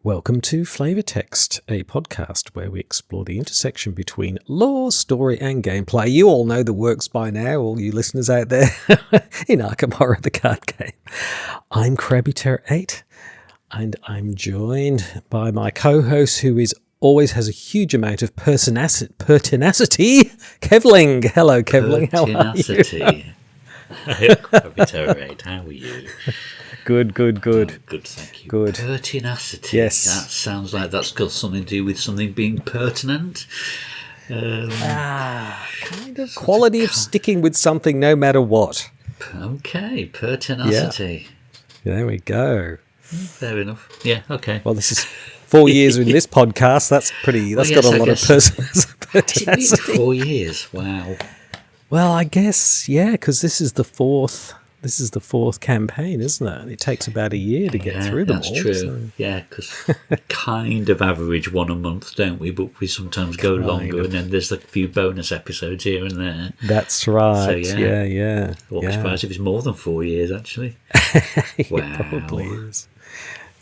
Welcome to Flavour Text, a podcast where we explore the intersection between lore, story and gameplay. You all know the works by now, all you listeners out there, in Arkham Horror, the card game. I'm CrabbyTerror8, and I'm joined by my co-host, who always has a huge amount of pertinacity, Kevling. Hello, Kevling. How are you? CrabbyTerror8, how are you? Good. Good, thank you. Good. Pertinacity. Yes. That sounds like that's got something to do with something being pertinent. Kind of quality of sticking with something no matter what. Okay, pertinacity. Yeah. There we go. Fair enough. Yeah, okay. Well, this is 4 years in this podcast. That's got a lot of pertinacity. Is it 4 years? Wow. Well, I guess, yeah, because this is the fourth campaign, isn't it? It takes about a year to get through them all. That's true. So. Yeah, because we kind of average one a month, don't we? But we sometimes go longer, and then there's a few bonus episodes here and there. That's right. So, yeah. I won't be surprised if it's more than 4 years, actually. Wow. It probably is.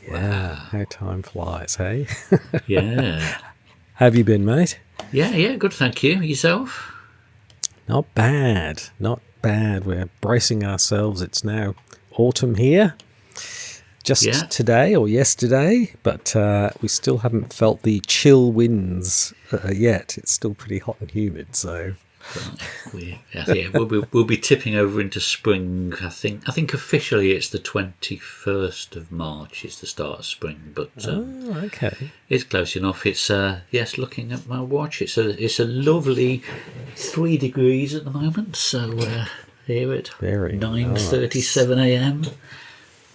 Yeah, how time flies, hey? Yeah. How have you been, mate? Yeah, good, thank you. Yourself? Not bad. We're bracing ourselves. It's now autumn here. Just today or yesterday, but we still haven't felt the chill winds yet. It's still pretty hot and humid, so... We'll be tipping over into spring. I think officially it's the 21st of March is the start of spring, but okay, it's close enough. It's looking at my watch, it's a lovely 3 degrees at the moment. So here at 9:37 a.m.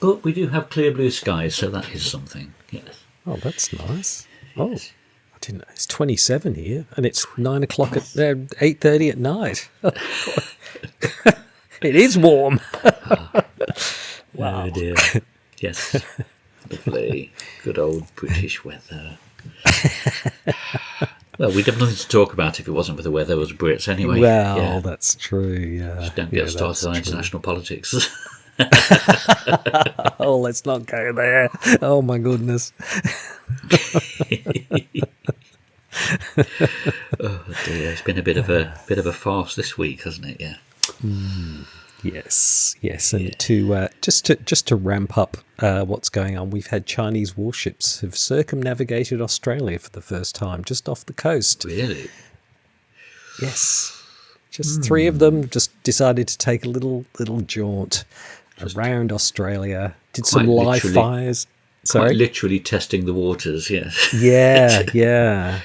But we do have clear blue skies, so that is something. Yes. Oh, that's nice. Yes. Oh. I didn't know. It's 27 here, and it's 9 o'clock at 8:30 at night. It is warm. Wow. Oh dear. Yes. Lovely. Good old British weather. Well, we'd have nothing to talk about if it wasn't for the weather as Brits anyway. Well, that's true, yeah. Just don't get started on international politics. Oh, let's not go there. Oh, my goodness. Oh dear, it's been a bit of a farce this week, hasn't it? Yeah. Yes, and to just to ramp up what's going on, we've had Chinese warships have circumnavigated Australia for the first time, just off the coast. Really? Yes, just 3 of them just decided to take a little jaunt around Australia. Did some live fires. Quite literally testing the waters, yes. Yeah.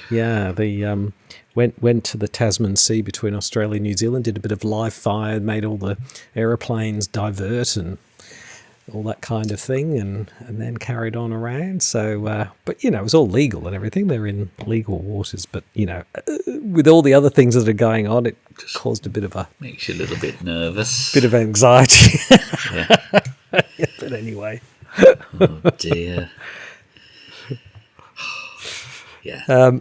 They went to the Tasman Sea between Australia and New Zealand, did a bit of live fire, made all the aeroplanes divert and all that kind of thing, and then carried on around. So, but, it was all legal and everything. They're in legal waters. But, with all the other things that are going on, it just caused a bit of makes you a little bit nervous. Bit of anxiety. Yeah. But anyway... Oh dear. Yeah.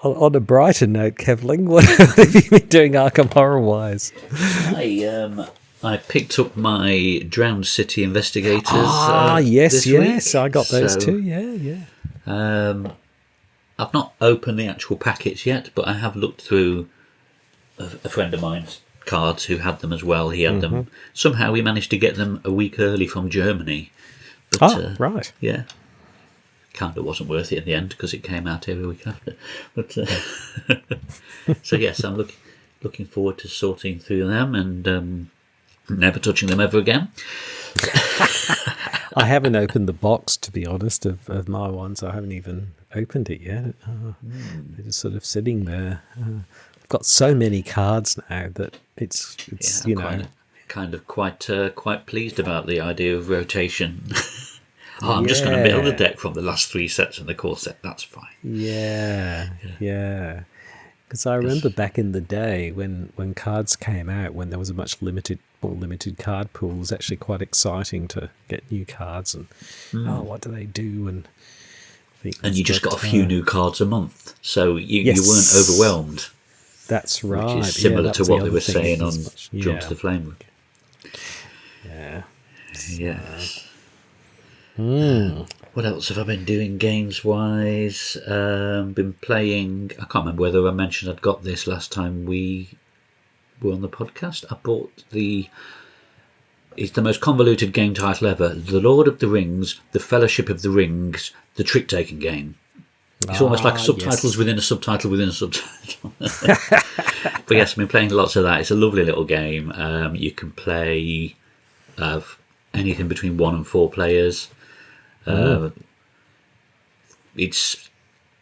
On a brighter note, Kevling, what have you been doing Arkham Horror wise? I picked up my Drowned City Investigators. Yes, week. I got those too. Yeah. I've not opened the actual packets yet, but I have looked through a friend of mine's cards who had them as well. He had them. Somehow we managed to get them a week early from Germany. But, right. Yeah. Kind of wasn't worth it in the end because it came out every week after. But so yes, I'm looking forward to sorting through them and never touching them ever again. I haven't opened the box, to be honest, of my ones. I haven't even opened it yet. They're just sort of sitting there. I've got so many cards now that it's kind of quite pleased about the idea of rotation. I'm just going to build a deck from the last 3 sets and the core set. That's fine. Yeah. Because I remember back in the day when cards came out, when there was a more limited card pool, it was actually quite exciting to get new cards and what do they do? And you just got a few new cards a month, so you weren't overwhelmed. That's right. Which is similar to what they were saying on Jump to the Flame. Yeah. Yes. What else have I been doing games-wise? Been playing... I can't remember whether I mentioned I'd got this last time we were on the podcast. I bought it's the most convoluted game title ever. The Lord of the Rings, The Fellowship of the Rings, the trick-taking game. It's almost like subtitles within a subtitle within a subtitle. But yes, I've been playing lots of that. It's a lovely little game. You can play anything between 1 and 4 players. It's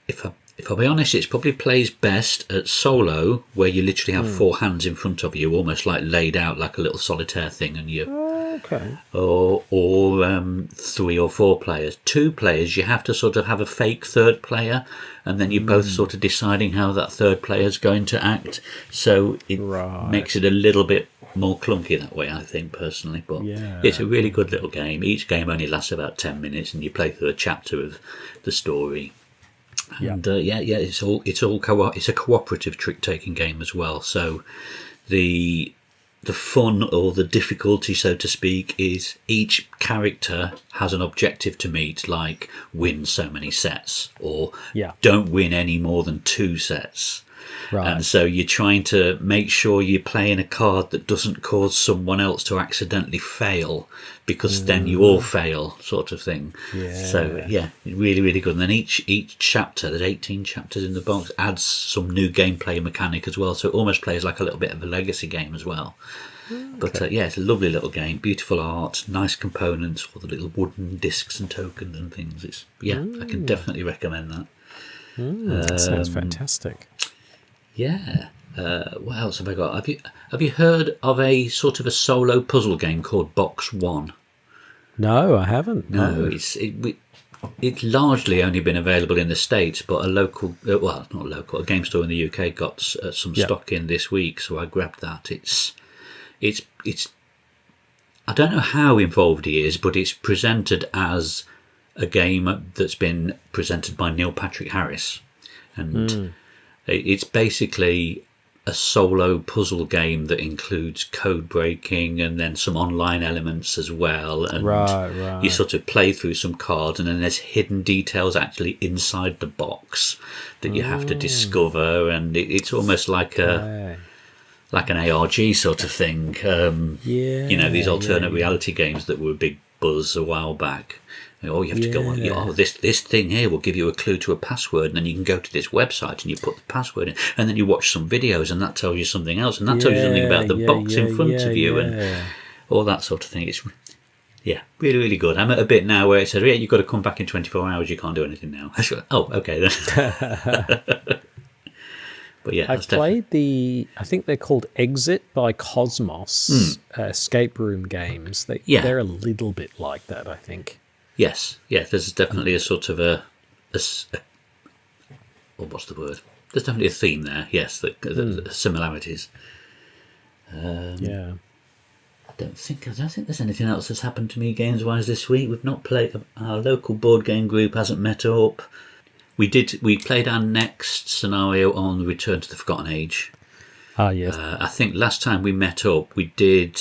if I'll be honest, it probably plays best at solo, where you literally have 4 hands in front of you, almost like laid out like a little solitaire thing, and you or 3 or 4 players. 2 players, you have to sort of have a fake third player, and then you're both sort of deciding how that third player is going to act. So it makes it a little bit more clunky that way, I think, personally. But it's a really good little game. Each game only lasts about 10 minutes, and you play through a chapter of the story. And it's a cooperative trick-taking game as well. So the fun, or the difficulty, so to speak, is each character has an objective to meet, like win so many sets, or don't win any more than 2 sets. And so you're trying to make sure you're playing a card that doesn't cause someone else to accidentally fail, because then you all fail, sort of thing. So really, really good. And then each chapter, there's 18 chapters in the box, adds some new gameplay mechanic as well. So it almost plays like a little bit of a legacy game as well. But it's a lovely little game, beautiful art, nice components, all the little wooden discs and tokens and things. I can definitely recommend that. That sounds fantastic. What else have I got? Have you heard of a sort of a solo puzzle game called Box One? No, I haven't. No, it's largely only been available in the States, but a local, not local, a game store in the UK got some stock in this week, so I grabbed that. It's I don't know how involved he is, but it's presented as a game that's been presented by Neil Patrick Harris, and it's basically a solo puzzle game that includes code breaking and then some online elements as well. And you sort of play through some cards, and then there's hidden details actually inside the box that you have to discover. And it's almost like an ARG sort of thing. These alternate reality games that were a big buzz a while back. You have to go on. This thing here will give you a clue to a password, and then you can go to this website and you put the password in, and then you watch some videos, and that tells you something else, and that tells you something about the box in front of you, and all that sort of thing. It's really, really good. I'm at a bit now where it says, you've got to come back in 24 hours. You can't do anything now. Okay then. But I've played I think they're called Exit by Cosmos escape room games. They're a little bit like that, I think. Yes, there's definitely a sort of what's the word? There's definitely a theme there. Yes, the similarities. I don't think there's anything else that's happened to me games-wise this week. We've not played. Our local board game group hasn't met up. We played our next scenario on Return to the Forgotten Age. Yes. I think last time we met up, we did.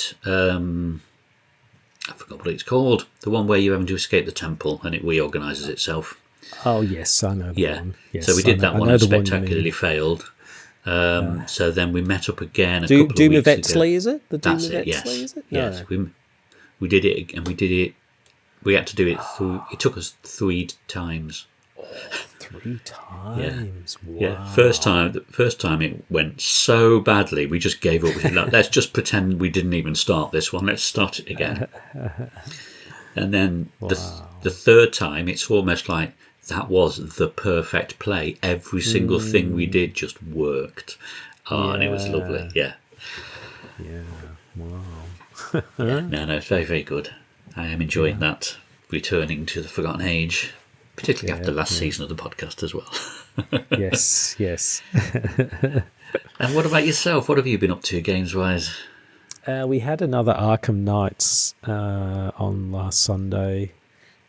I forgot what it's called. The one where you're having to escape the temple and it reorganises itself. Oh, yes, I know that one. Yes, so we did that one and spectacularly failed. So then we met up again a couple of weeks ago. Is it? The That's it, yes. Is it? Yes, we did it, and we did it. We had to do it through. It took us 3 times. 3 times. Yeah. First time it went so badly, we just gave up. We said, let's just pretend we didn't even start this one. Let's start it again. And then the third time, it's almost like that was the perfect play. Every single thing we did just worked. And it was lovely. Yeah. Wow. No, it's very, very good. I am enjoying that, returning to the Forgotten Age. Particularly after last season of the podcast as well. Yes. And what about yourself? What have you been up to games-wise? We had another Arkham Knights on last Sunday.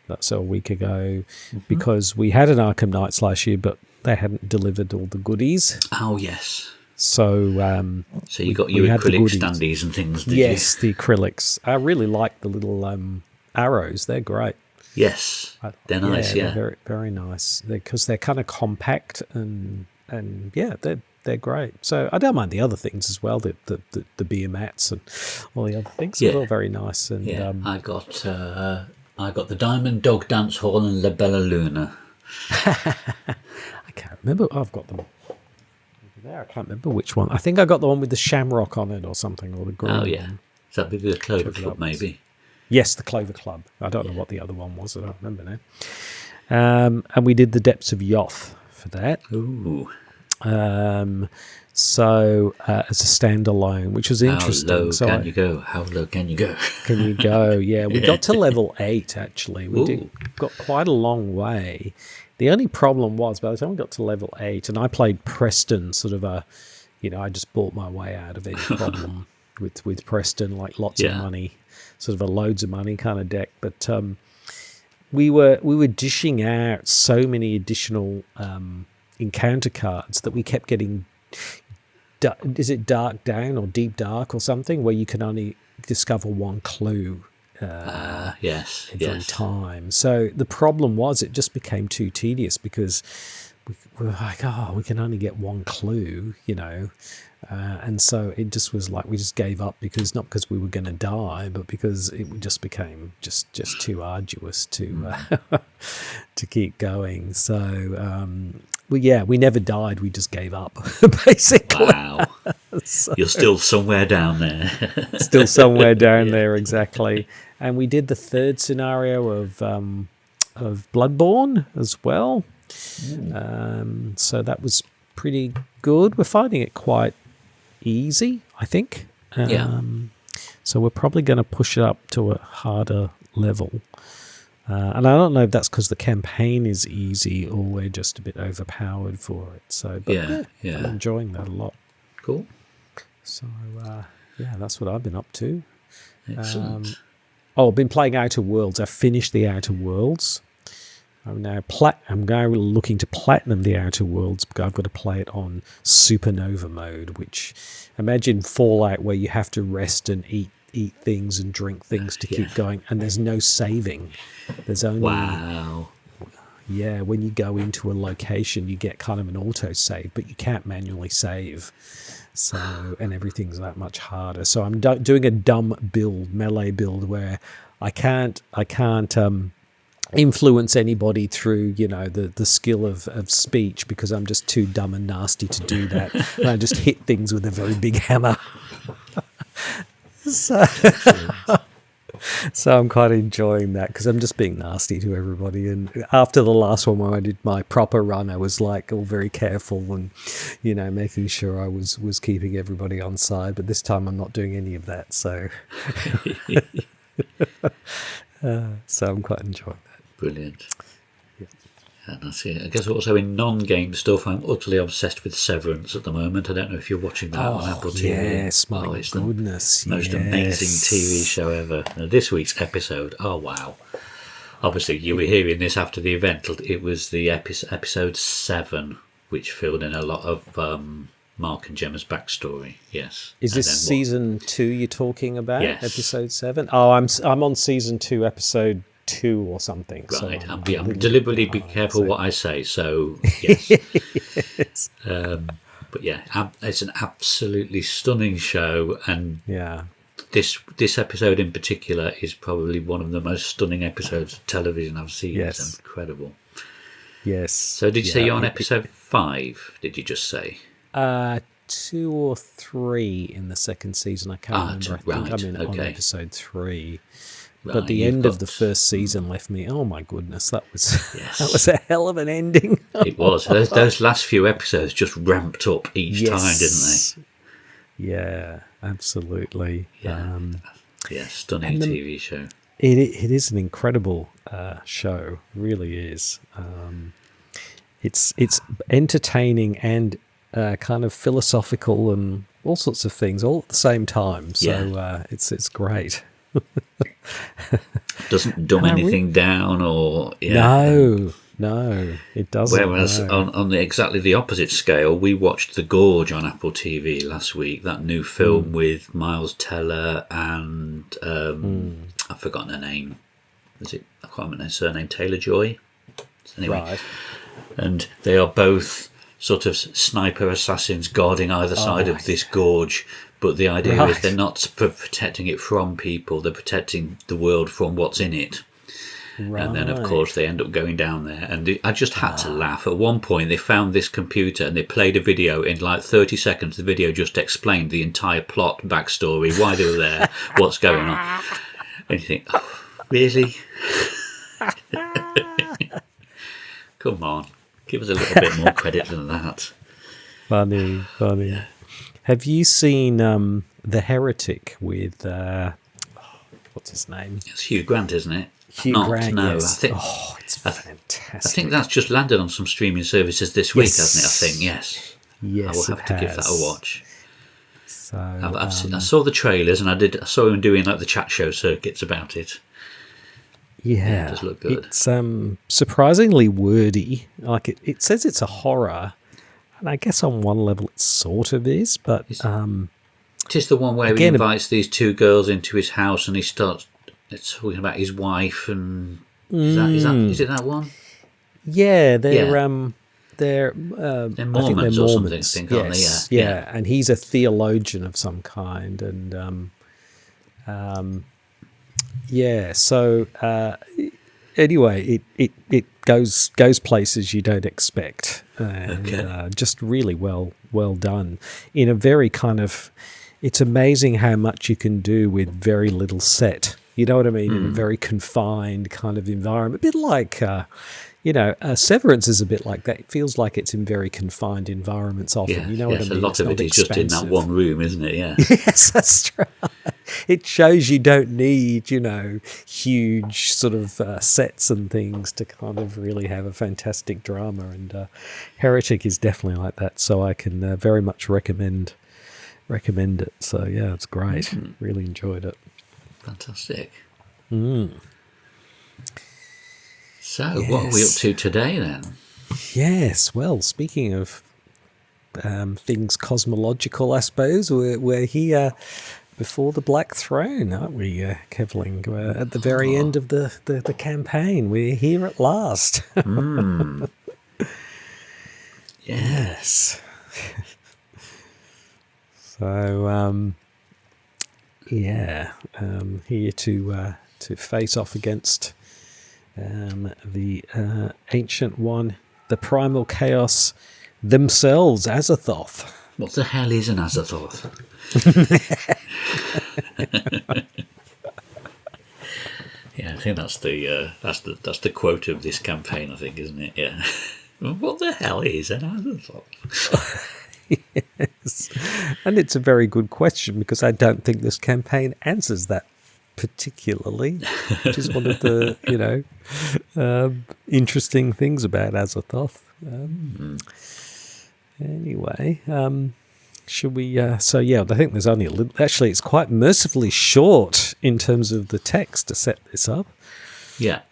That's a week ago. Because we had an Arkham Knights last year, but they hadn't delivered all the goodies. Oh, yes. So so you got your acrylic standees and things, did you? Yes, the acrylics. I really like the little arrows. They're great. Yes, they're nice. Yeah, they're very, very nice because they're kind of compact and yeah, they're great. So I don't mind the other things as well, the beer mats and all the other things. They're all very nice. And I got the Diamond Dog Dance Hall and La Bella Luna. I can't remember. I've got them over there. I can't remember which one. I think I got the one with the shamrock on it or something, or the green one. Is that the Clover Club, maybe? Yes, the Clover Club. I don't know what the other one was. I don't remember now. And we did the Depths of Yoth for that. Ooh. So as a standalone, which was interesting. How low can you go? How low can you go? Can you go? Yeah, we got to level 8 actually. We got quite a long way. The only problem was by the time we got to level 8, and I played Preston, sort of I just bought my way out of any problem with Preston, like lots of money, sort of a loads of money kind of deck. But we were dishing out so many additional encounter cards that we kept getting. Is it Dark Down or Deep Dark or something, where you can only discover one clue every time? So the problem was it just became too tedious because we were like, we can only get one clue, and so it just was like we just gave up, because not because we were going to die, but because it just became just too arduous to to keep going. So we never died. We just gave up, basically. Wow. So, you're still somewhere down there. Still somewhere down there, exactly. And we did the third scenario of Bloodborne as well. So that was pretty good. We're finding it quite easy, I think. So we're probably going to push it up to a harder level. And I don't know if that's because the campaign is easy or we're just a bit overpowered for it. So, but I'm enjoying that a lot. Cool. So, that's what I've been up to. Excellent. I've been playing Outer Worlds. I finished the Outer Worlds. I'm now looking to platinum the Outer Worlds, because I've got to play it on Supernova mode, which, imagine Fallout, where you have to rest and eat things and drink things to keep going, and there's no saving. There's only when you go into a location you get kind of an auto save, but you can't manually save. So, and everything's that much harder. So I'm doing a dumb build, melee build, where I can't influence anybody through the skill of speech, because I'm just too dumb and nasty to do that. And I just hit things with a very big hammer. So I'm quite enjoying that, because I'm just being nasty to everybody. And after the last one, where I did my proper run, I was like all very careful and making sure I was keeping everybody on side. But this time I'm not doing any of that, so so I'm quite enjoying that. Brilliant. And that's it. I guess also in non-game stuff, I'm utterly obsessed with Severance at the moment. I don't know if you're watching that on Apple TV. Yes, my goodness. The most amazing TV show ever. Now, this week's episode, oh wow. Obviously, you were hearing this after the event. It was the episode 7, which filled in a lot of Mark and Gemma's backstory. Yes. Is this season 2 you're talking about? Yes. Episode 7? Oh, I'm on season 2, episode 2 or something. Right, so I'm deliberately be careful what I say. So yes, yes. But yeah, it's an absolutely stunning show, and this episode in particular is probably one of the most stunning episodes of television I've seen. Yes. It's incredible. Yes. So did you say you're on episode 5? Did you just say? 2 or 3 in the second season. I can't remember. I think I'm on episode 3. But the end of the first season left me, oh my goodness, that was a hell of an ending. It was. Those last few episodes just ramped up each time, didn't they? Yeah, absolutely. Yeah, stunning TV show. It is an incredible show, really is. It's entertaining and kind of philosophical and all sorts of things all at the same time. So it's great. Doesn't dumb anything down or no it doesn't. Whereas on exactly the opposite scale, we watched The Gorge on Apple TV last week, that new film with Miles Teller and I've forgotten her name, I can't remember their surname, Taylor-Joy. Anyway, Right. and they are both sort of sniper assassins guarding either side of this gorge. But the idea is they're not protecting it from people; they're protecting the world from what's in it. Right. And then, of course, they end up going down there. And I just had to laugh. At one point, they found this computer and they played a video in like 30 seconds. The video just explained the entire plot, backstory, why they were there, what's going on. And you think, oh, really? Come on. Give us a little bit more credit than that. Funny. Yeah. Have you seen The Heretic with, what's his name? It's Hugh Grant, isn't it? Hugh Grant, no. yes. It's fantastic. I think that's just landed on some streaming services this week, hasn't it? I think, yes. Yes, I will have to give that a watch. So I saw the trailers and I saw him doing like the chat show circuits about it. Yeah, it does look good. It's surprisingly wordy. Like it says it's a horror, and I guess on one level it sort of is, but it is the one where he invites these two girls into his house and he starts talking about his wife and is it that one? Yeah, they're Mormons, or something. I think, aren't they? Yeah, and he's a theologian of some kind, and So anyway, it goes places you don't expect, and just really well done in a very kind of. It's amazing how much you can do with very little set. You know what I mean? In a very confined kind of environment, a bit like. Severance is a bit like that. It feels like it's in very confined environments often. Yeah, you know what I mean? A lot of it is just in that one room, isn't it? Yeah. Yes, that's right. It shows you don't need, huge sort of sets and things to kind of really have a fantastic drama. And Heretic is definitely like that. So I can very much recommend it. So yeah, it's great. Really enjoyed it. Fantastic. So, what are we up to today, then? Yes, well, speaking of things cosmological, I suppose, we're here before the Black Throne, aren't we, Kevling? We're at the very end of the campaign. We're here at last. Yes. So, here to face off against... the Ancient One, the Primal Chaos themselves, Azathoth. What the hell is an Azathoth? Yeah, I think that's the quote of this campaign, I think, isn't it? Yeah. What the hell is an Azathoth? Yes. And it's a very good question because I don't think this campaign answers that particularly, which is one of the interesting things about Azathoth. Anyway, should we? I think there's only a little. Actually, it's quite mercifully short in terms of the text to set this up. Yeah.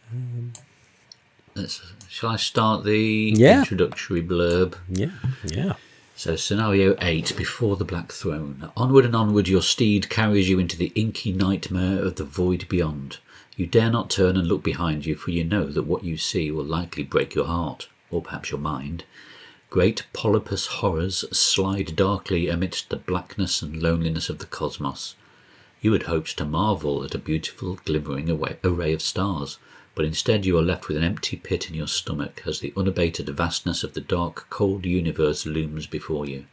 Shall I start the introductory blurb? Yeah. So, Scenario 8, Before the Black Throne. Onward and onward your steed carries you into the inky nightmare of the void beyond. You dare not turn and look behind you, for you know that what you see will likely break your heart, or perhaps your mind. Great polypus horrors slide darkly amidst the blackness and loneliness of the cosmos. You had hoped to marvel at a beautiful, glimmering array of stars, but instead you are left with an empty pit in your stomach as the unabated vastness of the dark, cold universe looms before you.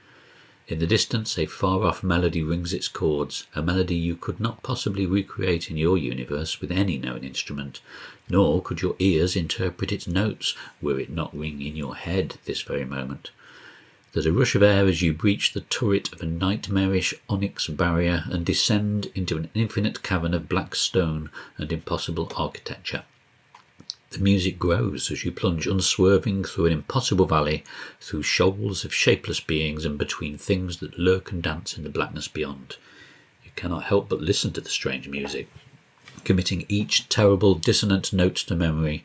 In the distance, a far-off melody rings its chords, a melody you could not possibly recreate in your universe with any known instrument, nor could your ears interpret its notes were it not ringing in your head this very moment. There's a rush of air as you breach the turret of a nightmarish onyx barrier and descend into an infinite cavern of black stone and impossible architecture. The music grows as you plunge unswerving through an impossible valley, through shoals of shapeless beings and between things that lurk and dance in the blackness beyond. You cannot help but listen to the strange music, committing each terrible dissonant note to memory.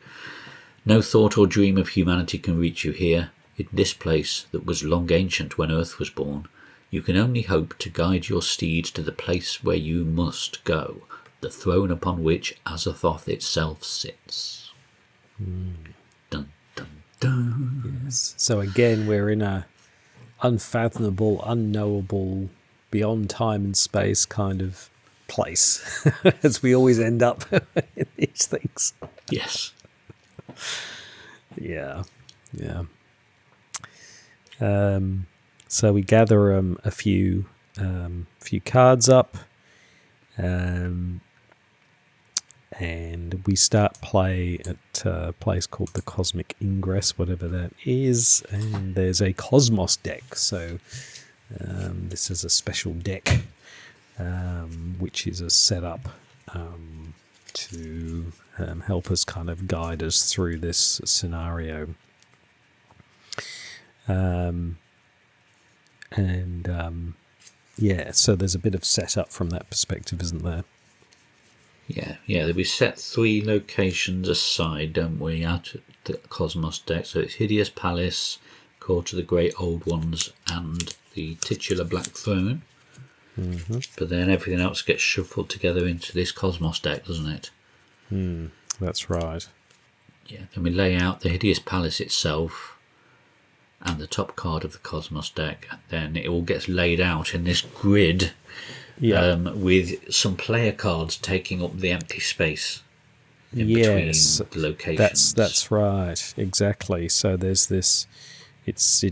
No thought or dream of humanity can reach you here, in this place that was long ancient when Earth was born. You can only hope to guide your steed to the place where you must go, the throne upon which Azathoth itself sits. Dun, dun, dun. Yes. So again, we're in a unfathomable, unknowable, beyond time and space kind of place, as we always end up in these things. Yes. Yeah. So we gather a few cards up, and we start play at a place called the Cosmic Ingress, whatever that is, and there's a Cosmos deck. So this is a special deck, which is a setup to help us kind of guide us through this scenario. So there's a bit of setup from that perspective, isn't there? Yeah. We set 3 locations aside, don't we, out of the Cosmos deck. So it's Hideous Palace, Court of the Great Old Ones, and the titular Black Throne. Mm-hmm. But then everything else gets shuffled together into this Cosmos deck, doesn't it? That's right. Yeah. Then we lay out the Hideous Palace itself and the top card of the Cosmos deck, and then it all gets laid out in this grid, with some player cards taking up the empty space in between the locations. That's right, exactly. So there's this. So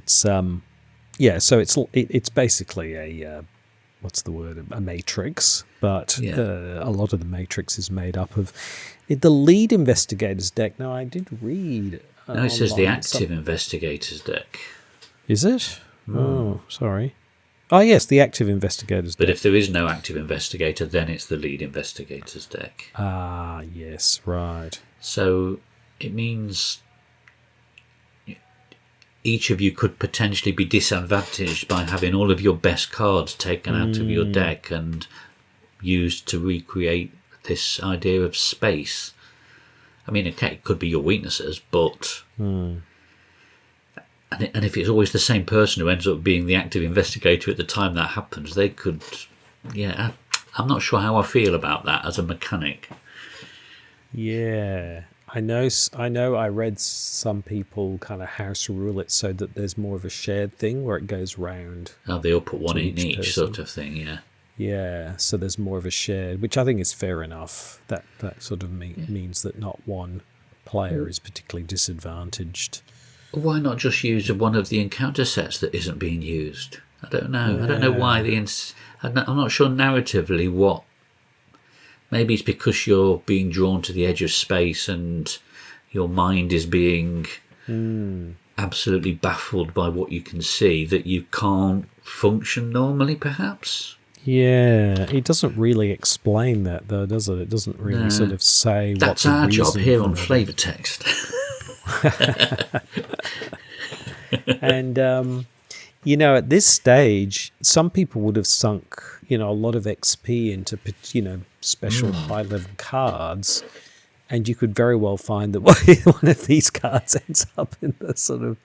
it's basically a what's the word? A matrix, but a lot of the matrix is made up of the lead investigators deck. Now I did read. No, it says the active investigators deck. Is it? Oh, sorry. Oh, yes, the active investigators deck. But if there is no active investigator, then it's the lead investigators deck. Ah, yes, right. So it means each of you could potentially be disadvantaged by having all of your best cards taken out of your deck and used to recreate this idea of space. I mean, okay, it could be your weaknesses, but... And if it's always the same person who ends up being the active investigator at the time that happens, they could... Yeah, I'm not sure how I feel about that as a mechanic. Yeah, I know I read some people kind of house rule it so that there's more of a shared thing where it goes round. Oh, they all put one in each person. sort of thing, yeah. Yeah, so there's more of a shared, which I think is fair enough. That sort of means that not one player is particularly disadvantaged. Why not just use one of the encounter sets that isn't being used? I don't know. I don't know why I'm not sure narratively what. Maybe it's because you're being drawn to the edge of space and your mind is being absolutely baffled by what you can see that you can't function normally, perhaps. Yeah, it doesn't really explain that, though, does it? It doesn't really sort of say what that's the our job reason here for on it. Flavour Text. And, at this stage, some people would have sunk, a lot of XP into, special high-level cards, and you could very well find that one of these cards ends up in the sort of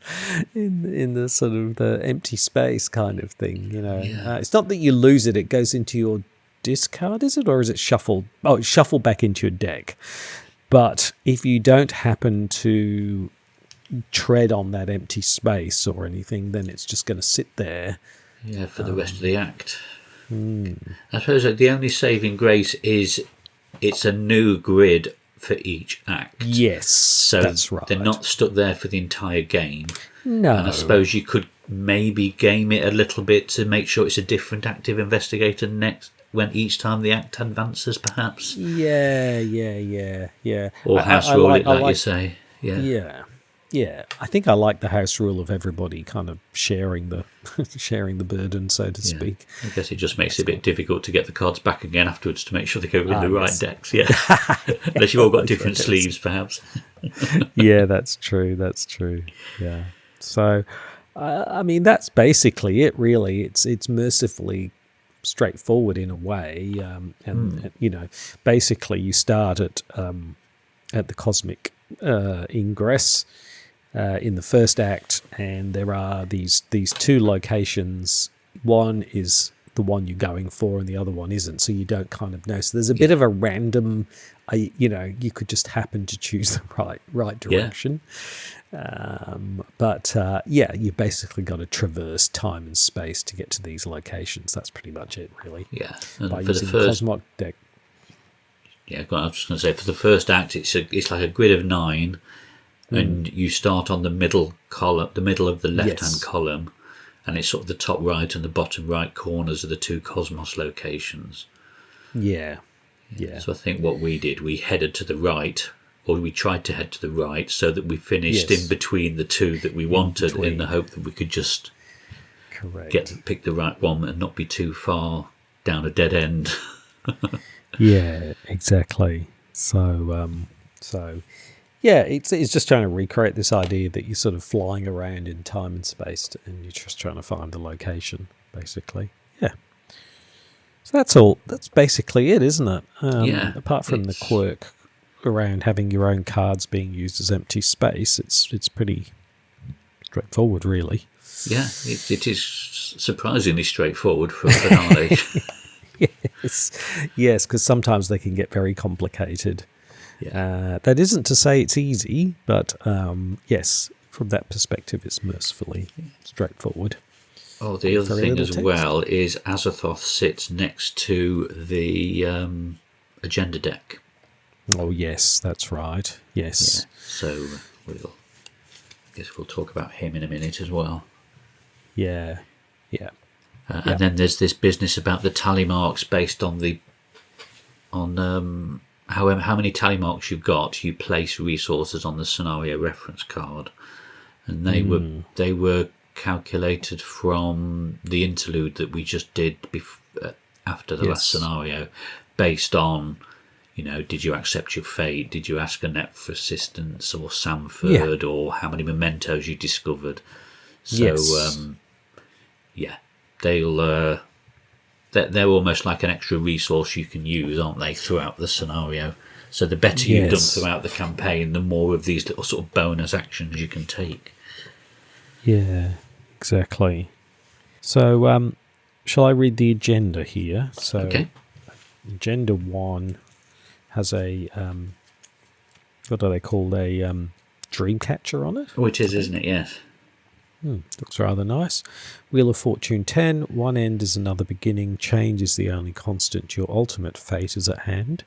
the empty space kind of thing. It's not that you lose it; it goes into your discard, is it, or is it shuffled? Oh, it's shuffled back into your deck. But if you don't happen to tread on that empty space or anything, then it's just going to sit there. Yeah, for the rest of the act. I suppose the only saving grace is it's a new grid for each act. Yes, so that's right. They're not stuck there for the entire game. No. And I suppose you could maybe game it a little bit to make sure it's a different active investigator each time the act advances, perhaps. Yeah. Or house rule it, like you say. Yeah. I think I like the house rule of everybody kind of sharing the burden, so to speak. I guess it just makes it a bit difficult to get the cards back again afterwards to make sure they go in the right decks. Yeah, unless you've all got different sleeves, perhaps. Yeah, that's true. Yeah. So, that's basically it. Really, it's mercifully straightforward in a way, basically you start at the Cosmic Ingress. In the first act, and there are these two locations. One is the one you're going for and the other one isn't, so you don't kind of know. So there's a bit of a random, you could just happen to choose the right direction. But you basically got to traverse time and space to get to these locations. That's pretty much it, really. Yeah, and by for using the first Cosmos deck. Yeah, I was just going to say, for the first act, it's like a grid of 9, and you start on the middle column, the middle of the left-hand column, and it's sort of the top right and the bottom right corners of the 2 Cosmos locations. Yeah. So I think what we did, we headed to the right, or we tried to head to the right, so that we finished in between the 2 that we wanted, in the hope that we could just pick the right one and not be too far down a dead end. Yeah, exactly. So it's just trying to recreate this idea that you're sort of flying around in time and space, and you're just trying to find the location, basically. Yeah. So that's all. That's basically it, isn't it? Apart from the quirk around having your own cards being used as empty space, it's pretty straightforward, really. Yeah, it is surprisingly straightforward for a finale. Yes, because sometimes they can get very complicated. Yeah. That isn't to say it's easy, but yes, from that perspective, it's mercifully straightforward. Oh, the other thing as well is Azathoth sits next to the agenda deck. Oh, yes, that's right. Yes. Yeah. So we'll talk about him in a minute as well. Yeah. And then there's this business about the tally marks based on how many tally marks you've got. You place resources on the scenario reference card, and they were calculated from the interlude that we just did after the last scenario, based on, did you accept your fate? Did you ask Annette for assistance, or Samford, or how many mementos you discovered? So they're almost like an extra resource you can use, aren't they, throughout the scenario? So the better you've done throughout the campaign, the more of these little sort of bonus actions you can take. Yeah, exactly. So shall I read the agenda here? So okay. Agenda 1 has a what do they call a dream catcher on it? Oh, it is, isn't it? Yes. Looks rather nice. Wheel of Fortune 10. One end is another beginning. Change is the only constant. Your ultimate fate is at hand.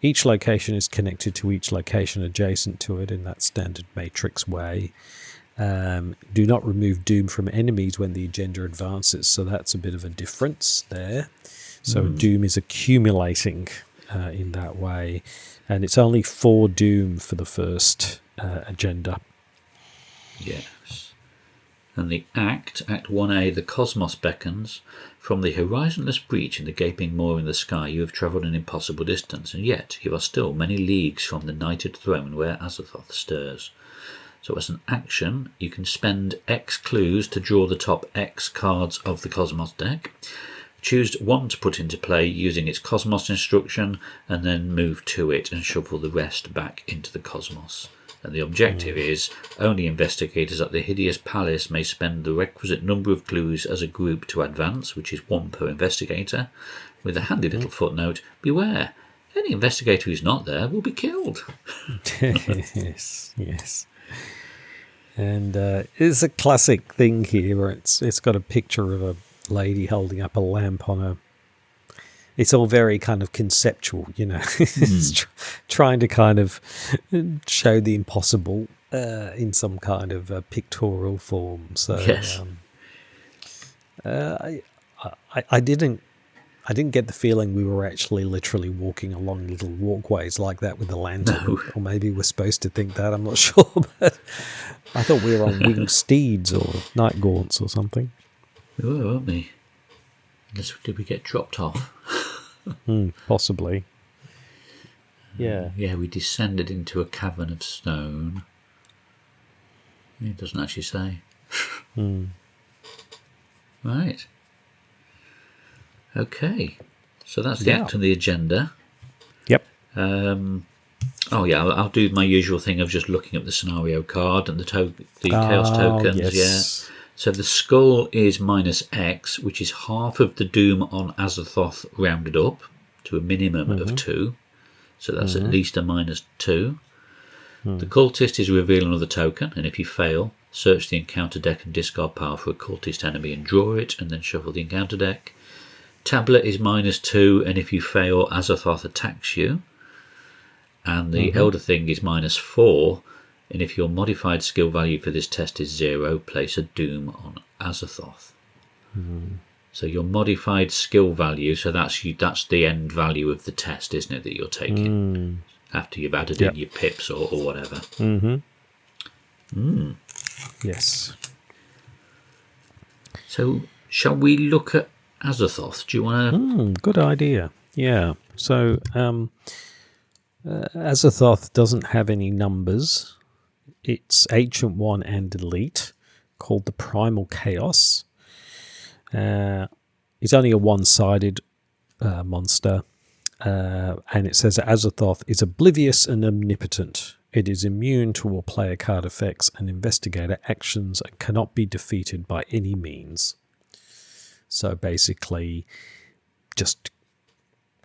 Each location is connected to each location adjacent to it in that standard matrix way. Do not remove doom from enemies when the agenda advances. So that's a bit of a difference there. So doom is accumulating in that way. And it's only 4 doom for the first agenda. Yes. And the Act 1A, the Cosmos beckons. From the horizonless breach in the gaping maw in the sky, you have travelled an impossible distance, and yet you are still many leagues from the knighted throne where Azathoth stirs. So as an action, you can spend X clues to draw the top X cards of the Cosmos deck. Choose one to put into play using its Cosmos instruction, and then move to it and shuffle the rest back into the Cosmos. And the objective is only investigators at the Hideous Palace may spend the requisite number of clues as a group to advance, which is 1 per investigator, with a handy little footnote: beware, any investigator who's not there will be killed. Yes. And it's a classic thing here where it's got a picture of a lady holding up a lamp on a... It's all very kind of conceptual, It's trying to kind of show the impossible in some kind of pictorial form. So yes. I didn't get the feeling we were actually literally walking along little walkways like that with a lantern. No. Or maybe we're supposed to think that, I'm not sure. But I thought we were on winged steeds or night gaunts or something. We were, weren't we? Did we get dropped off? Possibly. Yeah. Yeah, we descended into a cavern of stone. It doesn't actually say. Right. Okay. So that's the act on the agenda. Yep. I'll do my usual thing of just looking up the scenario card and the chaos tokens. Yes. So the skull is -X, which is half of the doom on Azathoth rounded up to a minimum of 2. So that's at least a -2. The cultist is reveal another token, and if you fail, search the encounter deck and discard power for a cultist enemy and draw it, and then shuffle the encounter deck. Tablet is -2, and if you fail, Azathoth attacks you. And the Elder Thing is -4, and if your modified skill value for this test is 0, place a doom on Azathoth. So your modified skill value, so that's the end value of the test, isn't it, that you're taking after you've added in your pips or whatever. Yes. So shall we look at Azathoth? Do you want to... Good idea. Yeah. So Azathoth doesn't have any numbers. It's Ancient One and Elite, called the Primal Chaos. He's only a one-sided monster, and it says that Azathoth is oblivious and omnipotent. It is immune to all player card effects and investigator actions and cannot be defeated by any means. So basically, just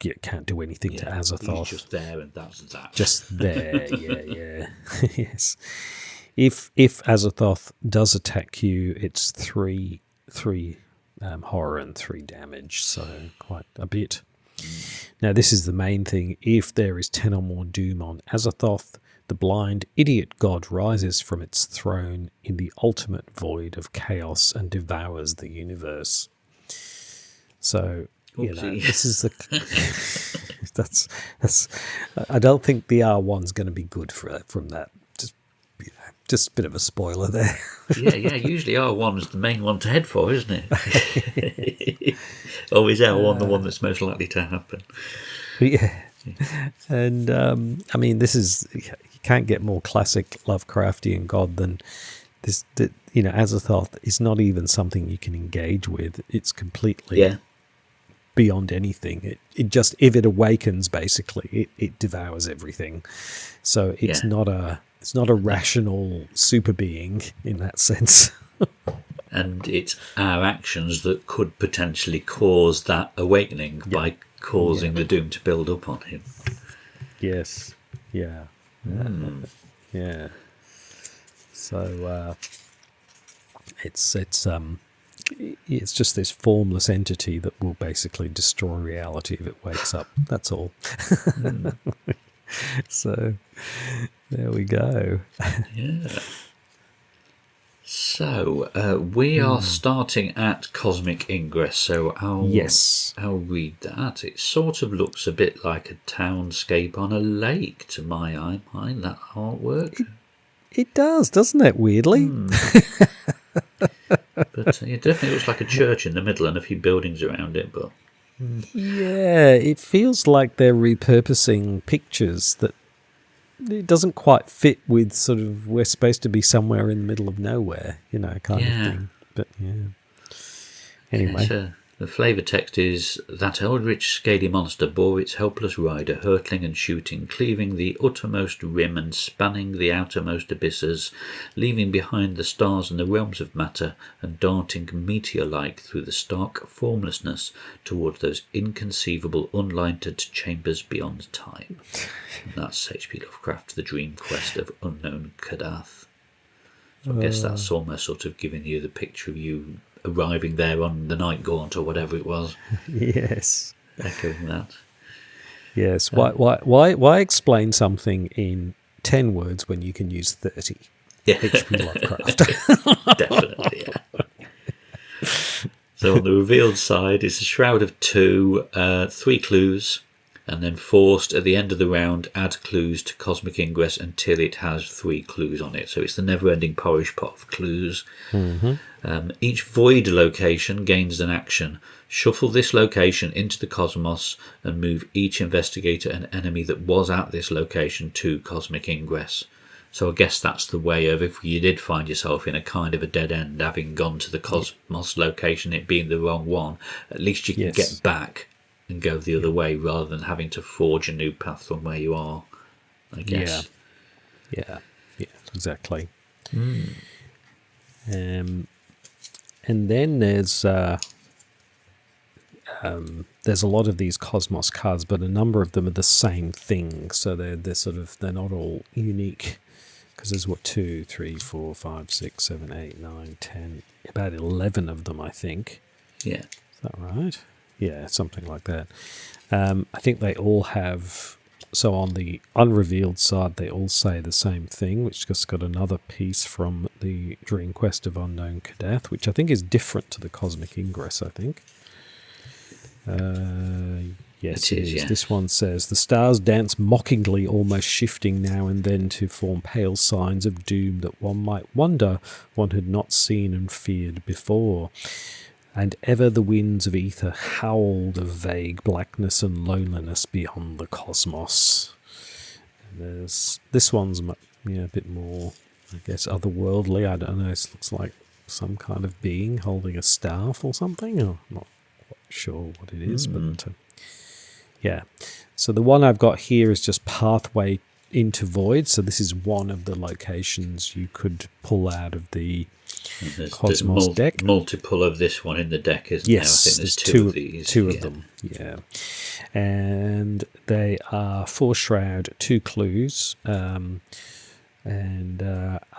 you can't do anything to Azathoth. He's just there, and that's that. Just there, yeah. Yes. If Azathoth does attack you, it's three horror and 3 damage, so quite a bit. Now, this is the main thing. If there is 10 or more doom on Azathoth, the blind idiot god rises from its throne in the ultimate void of chaos and devours the universe. So, this is the... that's. I don't think the R1's going to be good from that. Just a bit of a spoiler there. yeah. Usually R1 is the main one to head for, isn't it? Or is R1 the one that's most likely to happen? Yeah. And I mean, this is, you can't get more classic Lovecraftian god than this. Azathoth is not even something you can engage with. It's completely beyond anything. It just, if it awakens, basically, it devours everything. So it's not a rational super being in that sense. And it's our actions that could potentially cause that awakening by causing the doom to build up on him. Yes. Yeah. Yeah. So it's just this formless entity that will basically destroy reality if it wakes up. That's all. So there we go. Yeah. So we are starting at Cosmic Ingress. So I'll read that. It sort of looks a bit like a townscape on a lake to my eye. Mind that artwork? It does, doesn't it? Weirdly. But it definitely looks like a church in the middle and a few buildings around it. But yeah, it feels like they're repurposing pictures that it doesn't quite fit with sort of, we're supposed to be somewhere in the middle of nowhere, kind of thing. But anyway. The flavour text is that eldritch scaly monster bore its helpless rider, hurtling and shooting, cleaving the uttermost rim and spanning the outermost abysses, leaving behind the stars and the realms of matter, and darting meteor-like through the stark formlessness towards those inconceivable unlighted chambers beyond time. And that's H.P. Lovecraft, The Dream Quest of Unknown Kadath. So I guess that's almost sort of giving you the picture of you arriving there on the night gaunt or whatever it was. Yes. Echoing that. Yes. Why explain something in 10 words when you can use 30? Yeah. H.P. Lovecraft. Definitely, yeah. So on the revealed side, it's a shroud of 2, 3 clues, and then forced at the end of the round, add clues to Cosmic Ingress until it has 3 clues on it. So it's the never-ending porridge pot of clues. Each void location gains an action. Shuffle this location into the cosmos and move each investigator and enemy that was at this location to Cosmic Ingress. So I guess that's the way of, if you did find yourself in a kind of a dead end, having gone to the cosmos location, it being the wrong one, at least you can get back and go the other way rather than having to forge a new path from where you are, I guess. Yeah, exactly. And then there's a lot of these Cosmos cards, but a number of them are the same thing. So they're not all unique, because there's 2, 3, 4, 5, 6, 7, 8, 9, 10, about 11 of them, I think. Yeah. Is that right? Yeah, something like that. I think they all have. So on the unrevealed side, they all say the same thing, which just got another piece from the Dream Quest of Unknown Kadath, which I think is different to the Cosmic Ingress, I think. Yes, it is. Yeah. This one says, the stars dance mockingly, almost shifting now and then to form pale signs of doom that one might wonder one had not seen and feared before. And ever the winds of ether howled of vague blackness and loneliness beyond the cosmos. And this one's a bit more, I guess, otherworldly. I don't know, it looks like some kind of being holding a staff or something. I'm not quite sure what it is, but yeah. So the one I've got here is just Pathway into Void. So this is one of the locations you could pull out of the Cosmos deck. Multiple of this one in the deck, isn't there? I think there's two of these. Two of them, yeah. And they are 4 Shroud, 2 Clues. And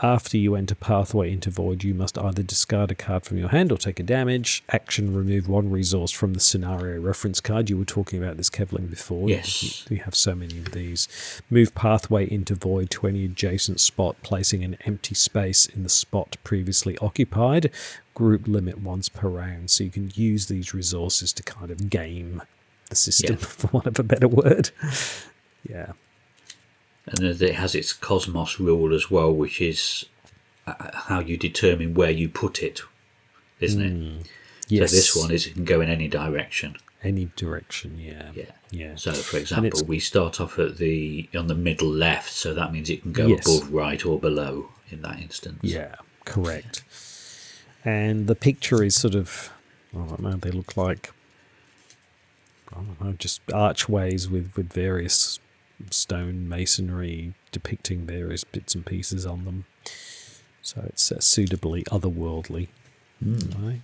after you enter Pathway into Void, you must either discard a card from your hand or take a damage. Action, remove 1 resource from the scenario reference card. You were talking about this, Kevling, before. Yes. We have so many of these. Move Pathway into Void to any adjacent spot, placing an empty space in the spot previously occupied. Group limit once per round. So you can use these resources to kind of game the system, for want of a better word. Yeah. And it has its Cosmos rule as well, which is how you determine where you put it, isn't it? Yes. So this one is it can go in any direction. Any direction, yeah. Yeah. So, for example, we start off on the middle left, so that means it can go above, right, or below in that instance. Yeah, correct. And the picture is sort of, I don't know, they look like, I don't know, just archways with various stone masonry depicting various bits and pieces on them. So it's suitably otherworldly. Right?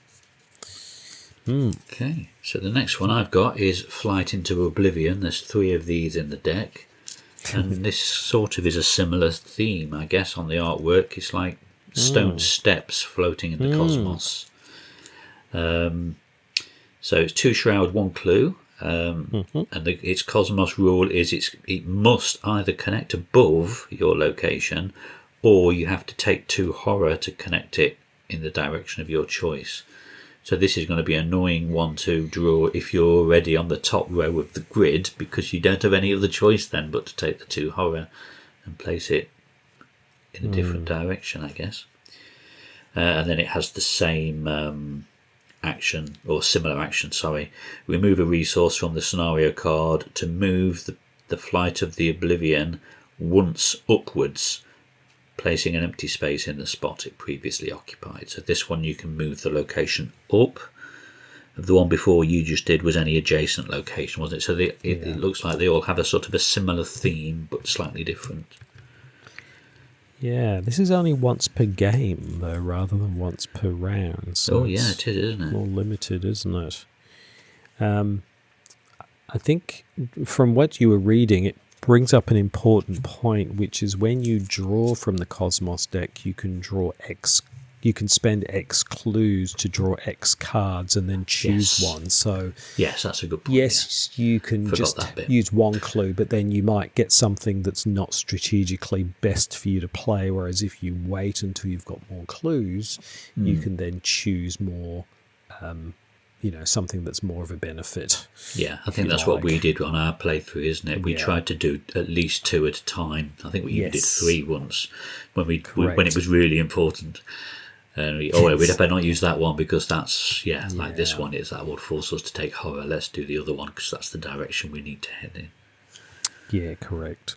Okay, so the next one I've got is Flight into Oblivion. There's 3 of these in the deck. And this sort of is a similar theme, I guess, on the artwork. It's like stone steps floating in the cosmos. So it's 2 Shroud, 1 Clue. And its Cosmos rule is it must either connect above your location, or you have to take 2 horror to connect it in the direction of your choice. So this is going to be an annoying one to draw if you're already on the top row of the grid, because you don't have any other choice then but to take the 2 horror and place it in a different direction, I guess. And then it has the same action, or similar action, remove a resource from the scenario card to move the Flight of the Oblivion once upwards, placing an empty space in the spot it previously occupied. So this one you can move the location up. The one before you just did was any adjacent location, wasn't it? So it looks like they all have a sort of a similar theme but slightly different. Yeah, this is only once per game, though, rather than once per round. So it is, isn't it? More limited, isn't it? I think from what you were reading, it brings up an important point, which is when you draw from the Cosmos deck, you can draw X. You can spend X clues to draw X cards and then choose one. So yes, that's a good point. Yes, you can just use 1 clue, but then you might get something that's not strategically best for you to play. Whereas if you wait until you've got more clues, you can then choose more, something that's more of a benefit. Yeah, I think that's what we did on our playthrough, isn't it? We tried to do at least 2 at a time. I think we even did 3 once when it was really important. And we better not use that one because that's, like this one is, that would force us to take horror. Let's do the other one because that's the direction we need to head in. Yeah, correct.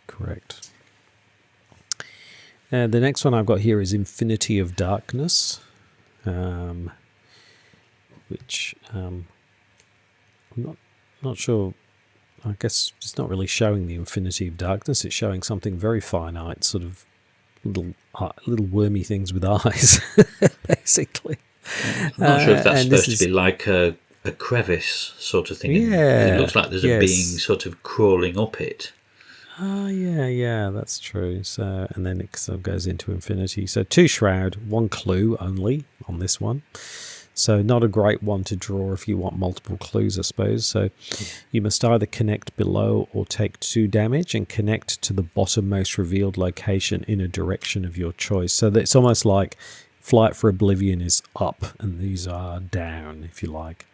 The next one I've got here is Infinity of Darkness, which I'm not sure. I guess it's not really showing the Infinity of Darkness. It's showing something very finite, sort of little wormy things with eyes, basically. I'm not sure if that's and this supposed to be like a crevice sort of thing. Yeah. It looks like there's a yes. being sort of crawling up it. Oh, yeah, that's true. So, and then it sort of goes into infinity. So 2 shroud, 1 clue only on this one. So not a great one to draw if you want multiple clues, I suppose. So you must either connect below or take 2 damage and connect to the bottommost revealed location in a direction of your choice. So it's almost like Flight for Oblivion is up and these are down, if you like.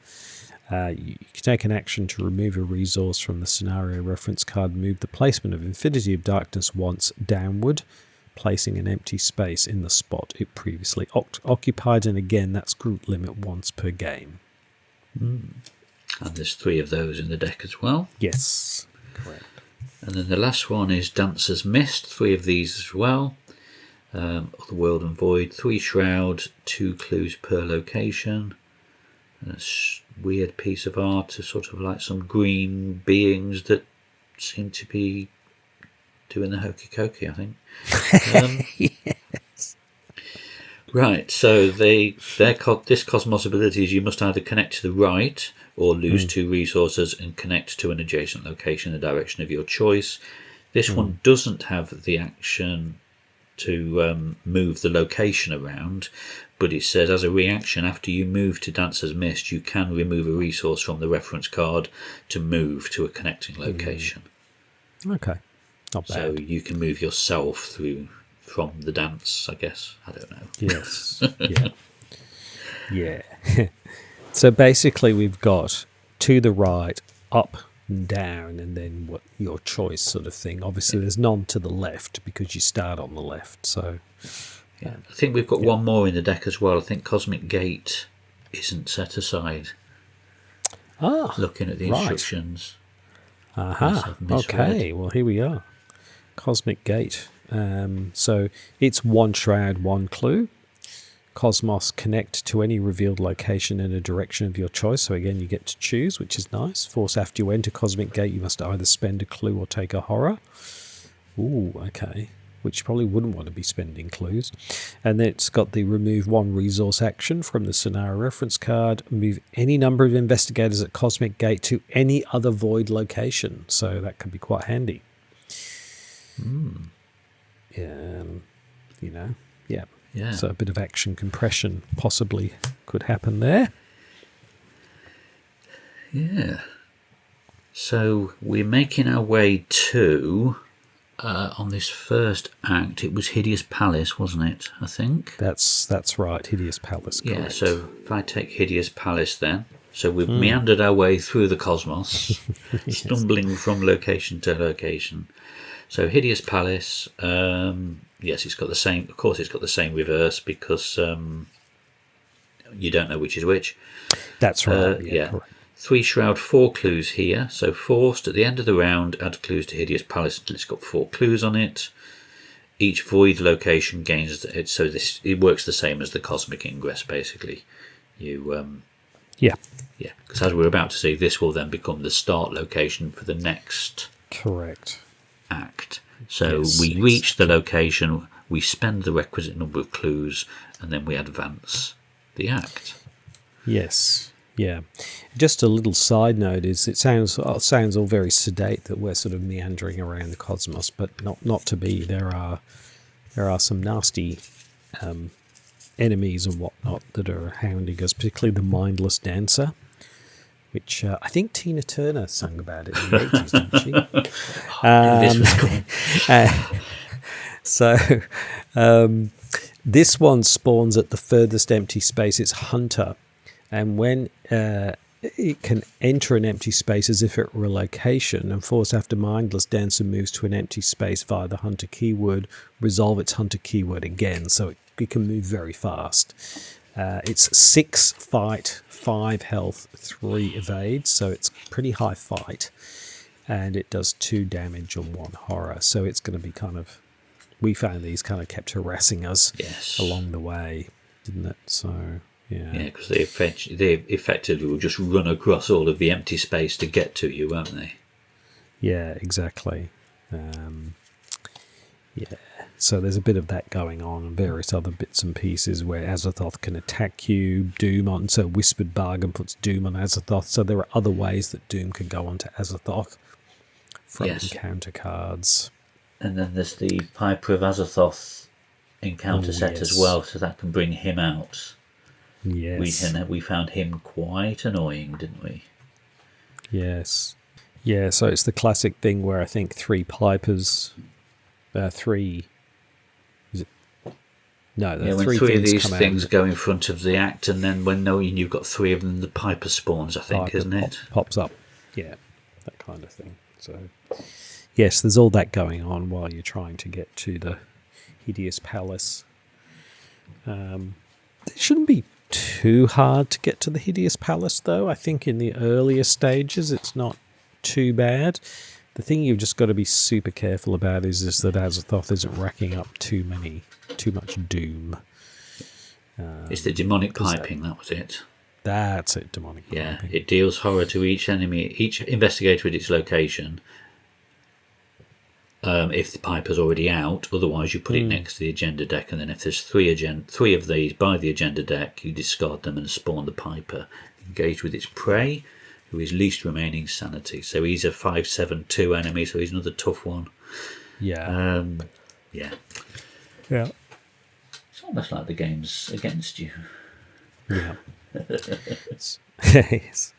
You can take an action to remove a resource from the scenario reference card, move the placement of Infinity of Darkness once downward, placing an empty space in the spot it previously occupied, and again that's group limit once per game. And there's 3 of those in the deck as well. Yes, correct. And then the last one is Dancer's Mist, 3 of these as well. Other World and Void, 3 shroud, 2 clues per location. And a weird piece of art, sort of like some green beings that seem to be doing the hokey cokey, I think. Yes. Right, so this Cosmos ability is you must either connect to the right or lose 2 resources and connect to an adjacent location in the direction of your choice. This one doesn't have the action to move the location around, but it says as a reaction after you move to Dancer's Mist you can remove a resource from the reference card to move to a connecting location. Okay, not bad. So you can move yourself through from the dance, I guess. I don't know. Yes. Yeah. So basically we've got to the right, up, down, and then what your choice sort of thing. Obviously there's none to the left because you start on the left. So I think we've got one more in the deck as well. I think Cosmic Gate isn't set aside. Looking at the instructions. Okay, well here we are. Cosmic Gate. So it's 1 shroud, 1 clue. Cosmos, connect to any revealed location in a direction of your choice. So again, you get to choose, which is nice. Force after you enter Cosmic Gate, you must either spend a clue or take a horror. Ooh, okay. Which you probably wouldn't want to be spending clues. And then it's got the remove 1 resource action from the scenario reference card. Move any number of investigators at Cosmic Gate to any other void location. So that could be quite handy. Yeah. So a bit of action compression possibly could happen there. Yeah. So we're making our way to, on this first act, it was Hideous Palace, wasn't it, I think? That's right, Hideous Palace, correct. Yeah, so if I take Hideous Palace then. So we've meandered our way through the cosmos, stumbling from location to location. So Hideous Palace, yes, it's got the same. Of course, it's got the same reverse because you don't know which is which. That's right. Yeah. Correct. 3 shroud, 4 clues here. So forced at the end of the round, add clues to Hideous Palace until it's got 4 clues on it. Each void location gains it. So it works the same as the Cosmic Ingress, basically. Because as we're about to see, this will then become the start location for the next. Correct. Act. So we reach the location, we spend the requisite number of clues, and then we advance the act. Yes. Yeah. Just a little side note is it sounds all very sedate that we're sort of meandering around the cosmos, but not to be. There are some nasty enemies and whatnot that are hounding us, particularly the mindless dancer, which I think Tina Turner sang about it in the 80s, didn't she? This one spawns at the furthest empty space. It's Hunter. And when it can enter an empty space as if it were a location, and force after Mindless Dancer moves to an empty space via the Hunter keyword, resolve its Hunter keyword again. So it can move very fast. It's 6 fight, 5 health, 3 evade, so it's pretty high fight. And it does 2 damage on 1 horror. So it's going to be kind of... We found these kind of kept harassing us along the way, didn't it? So... Yeah, because they effectively will just run across all of the empty space to get to you, won't they? Yeah, exactly. Yeah. So there's a bit of that going on, and various other bits and pieces where Azathoth can attack you, Doom on, so Whispered Bargain puts Doom on Azathoth, so there are other ways that Doom can go onto Azathoth from encounter cards. And then there's the Piper of Azathoth encounter set as well, so that can bring him out. Yes. We found him quite annoying, didn't we? Yes. Yeah, so it's the classic thing where I think 3 Pipers, 3... No, when 3 of these things go in front of the act, and then when knowing you've got 3 of them, the Piper spawns, I think, isn't it? Pops up. Yeah, that kind of thing. So, yes, there's all that going on while you're trying to get to the Hideous Palace. It shouldn't be too hard to get to the Hideous Palace, though. I think in the earlier stages it's not too bad. The thing you've just got to be super careful about is that Azathoth isn't racking up too much doom. It's the demonic piping, that was it. That's it, demonic piping. Yeah, it deals horror to each enemy, each investigator at its location. If the piper's already out, otherwise you put it next to the agenda deck, and then if there's 3 of these by the agenda deck, you discard them and spawn the piper. Engage with its prey, who is least remaining sanity. So he's a 5/7/2 enemy, so he's another tough one. Yeah. Yeah. Yeah. It's almost like the game's against you. Yeah. Yes.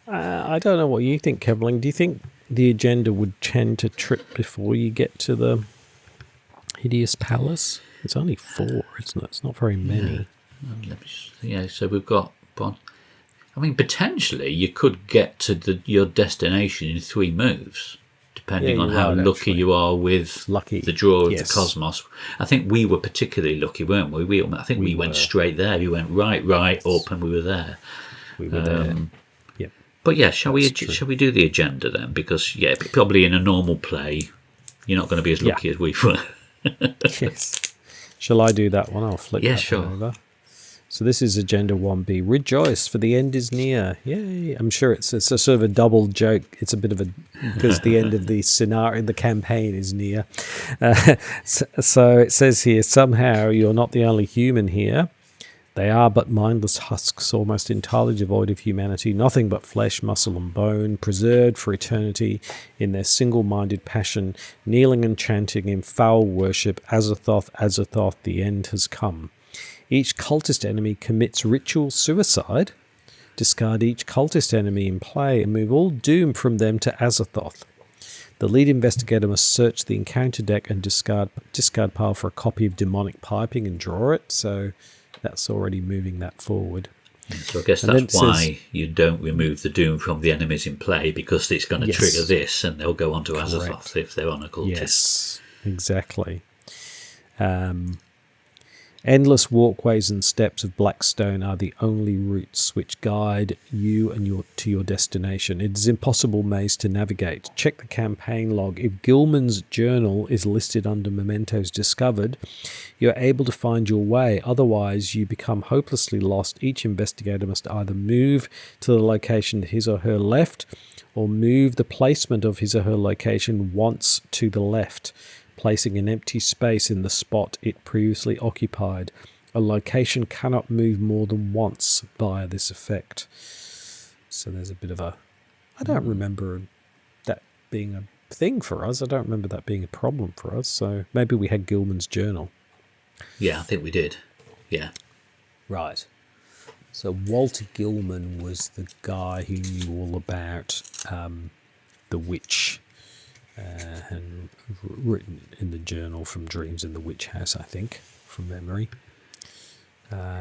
I don't know what you think, Kevling. Do you think the agenda would tend to trip before you get to the Hideous Palace? It's only 4, isn't it? It's not very many. So we've got... I mean, potentially you could get to your destination in 3 moves, depending on how lucky you are with the draw of the Cosmos. I think we were particularly lucky, weren't we? I think we went straight there. We went right up, and we were there. We were there. Yep. But yeah, shall we do the agenda then? Because probably in a normal play, you're not going to be as lucky as we were. Yes. Shall I do that one? I'll flick that one over. So this is Agenda 1B. Rejoice, for the end is near. Yay. I'm sure it's a sort of a double joke. It's a bit of because the end of the scenario, the campaign is near. So it says here, somehow you're not the only human here. They are but mindless husks, almost entirely devoid of humanity, nothing but flesh, muscle and bone, preserved for eternity in their single-minded passion, kneeling and chanting in foul worship, Azathoth, Azathoth, the end has come. Each cultist enemy commits ritual suicide. Discard each cultist enemy in play and move all doom from them to Azathoth. The lead investigator must search the encounter deck and discard pile for a copy of Demonic Piping and draw it. So that's already moving that forward. So I guess that's why you don't remove the doom from the enemies in play, because it's going to trigger this and they'll go on to Azathoth if they're on a cultist. Yes, exactly. Endless walkways and steps of Blackstone are the only routes which guide you and to your destination. It is an impossible maze to navigate. Check the campaign log. If Gilman's journal is listed under mementos discovered, you are able to find your way. Otherwise, you become hopelessly lost. Each investigator must either move to the location to his or her left, or move the placement of his or her location once to the left, placing an empty space in the spot it previously occupied. A location cannot move more than once via this effect. So there's a bit of a... I don't remember that being a thing for us. I don't remember that being a problem for us. So maybe we had Gilman's journal. Yeah, I think we did. Yeah. Right. So Walter Gilman was the guy who knew all about the witch... and written in the journal from Dreams in the Witch House, I think, from memory.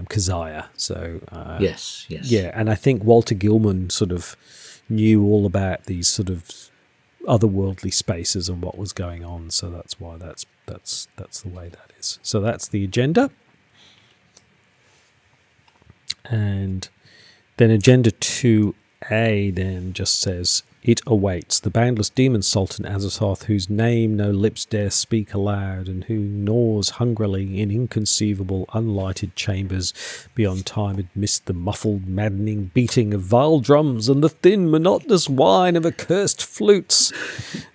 Keziah. So yes. Yeah, and I think Walter Gilman sort of knew all about these sort of otherworldly spaces and what was going on. So that's why that's the way that is. So that's the agenda. And then Agenda 2A then just says, It awaits the boundless demon sultan Azathoth, whose name no lips dare speak aloud, and who gnaws hungrily in inconceivable unlighted chambers beyond time amidst the muffled maddening beating of vile drums and the thin monotonous whine of accursed flutes.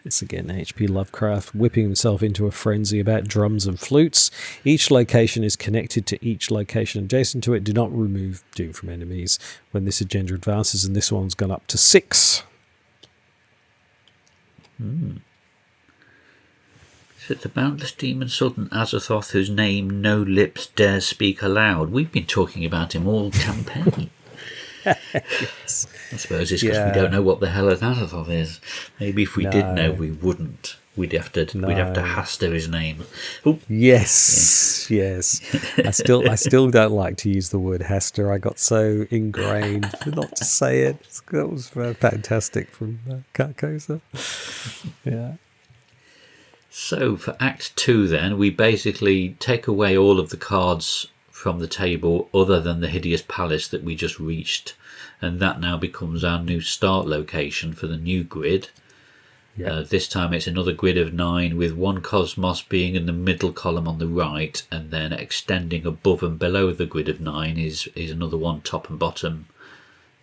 It's again H.P. Lovecraft whipping himself into a frenzy about drums and flutes. Each location is connected to each location adjacent to it. Do not remove doom from enemies when this agenda advances, and this one's gone up to 6. So the boundless demon Sultan Azathoth, whose name no lips dare speak aloud. We've been talking about him all campaign. Yes. I suppose it's because we don't know what the hell Azathoth is. Maybe if we did know, we wouldn't. We'd have to haster his name. Ooh. Yes. I still don't like to use the word haster. I got so ingrained not to say it. That was fantastic from Carcosa. Yeah. So for Act 2 then, we basically take away all of the cards from the table other than the hideous palace that we just reached, and that now becomes our new start location for the new grid. This time it's another grid of 9, with one cosmos being in the middle column on the right, and then extending above and below the grid of 9 is another one, top and bottom,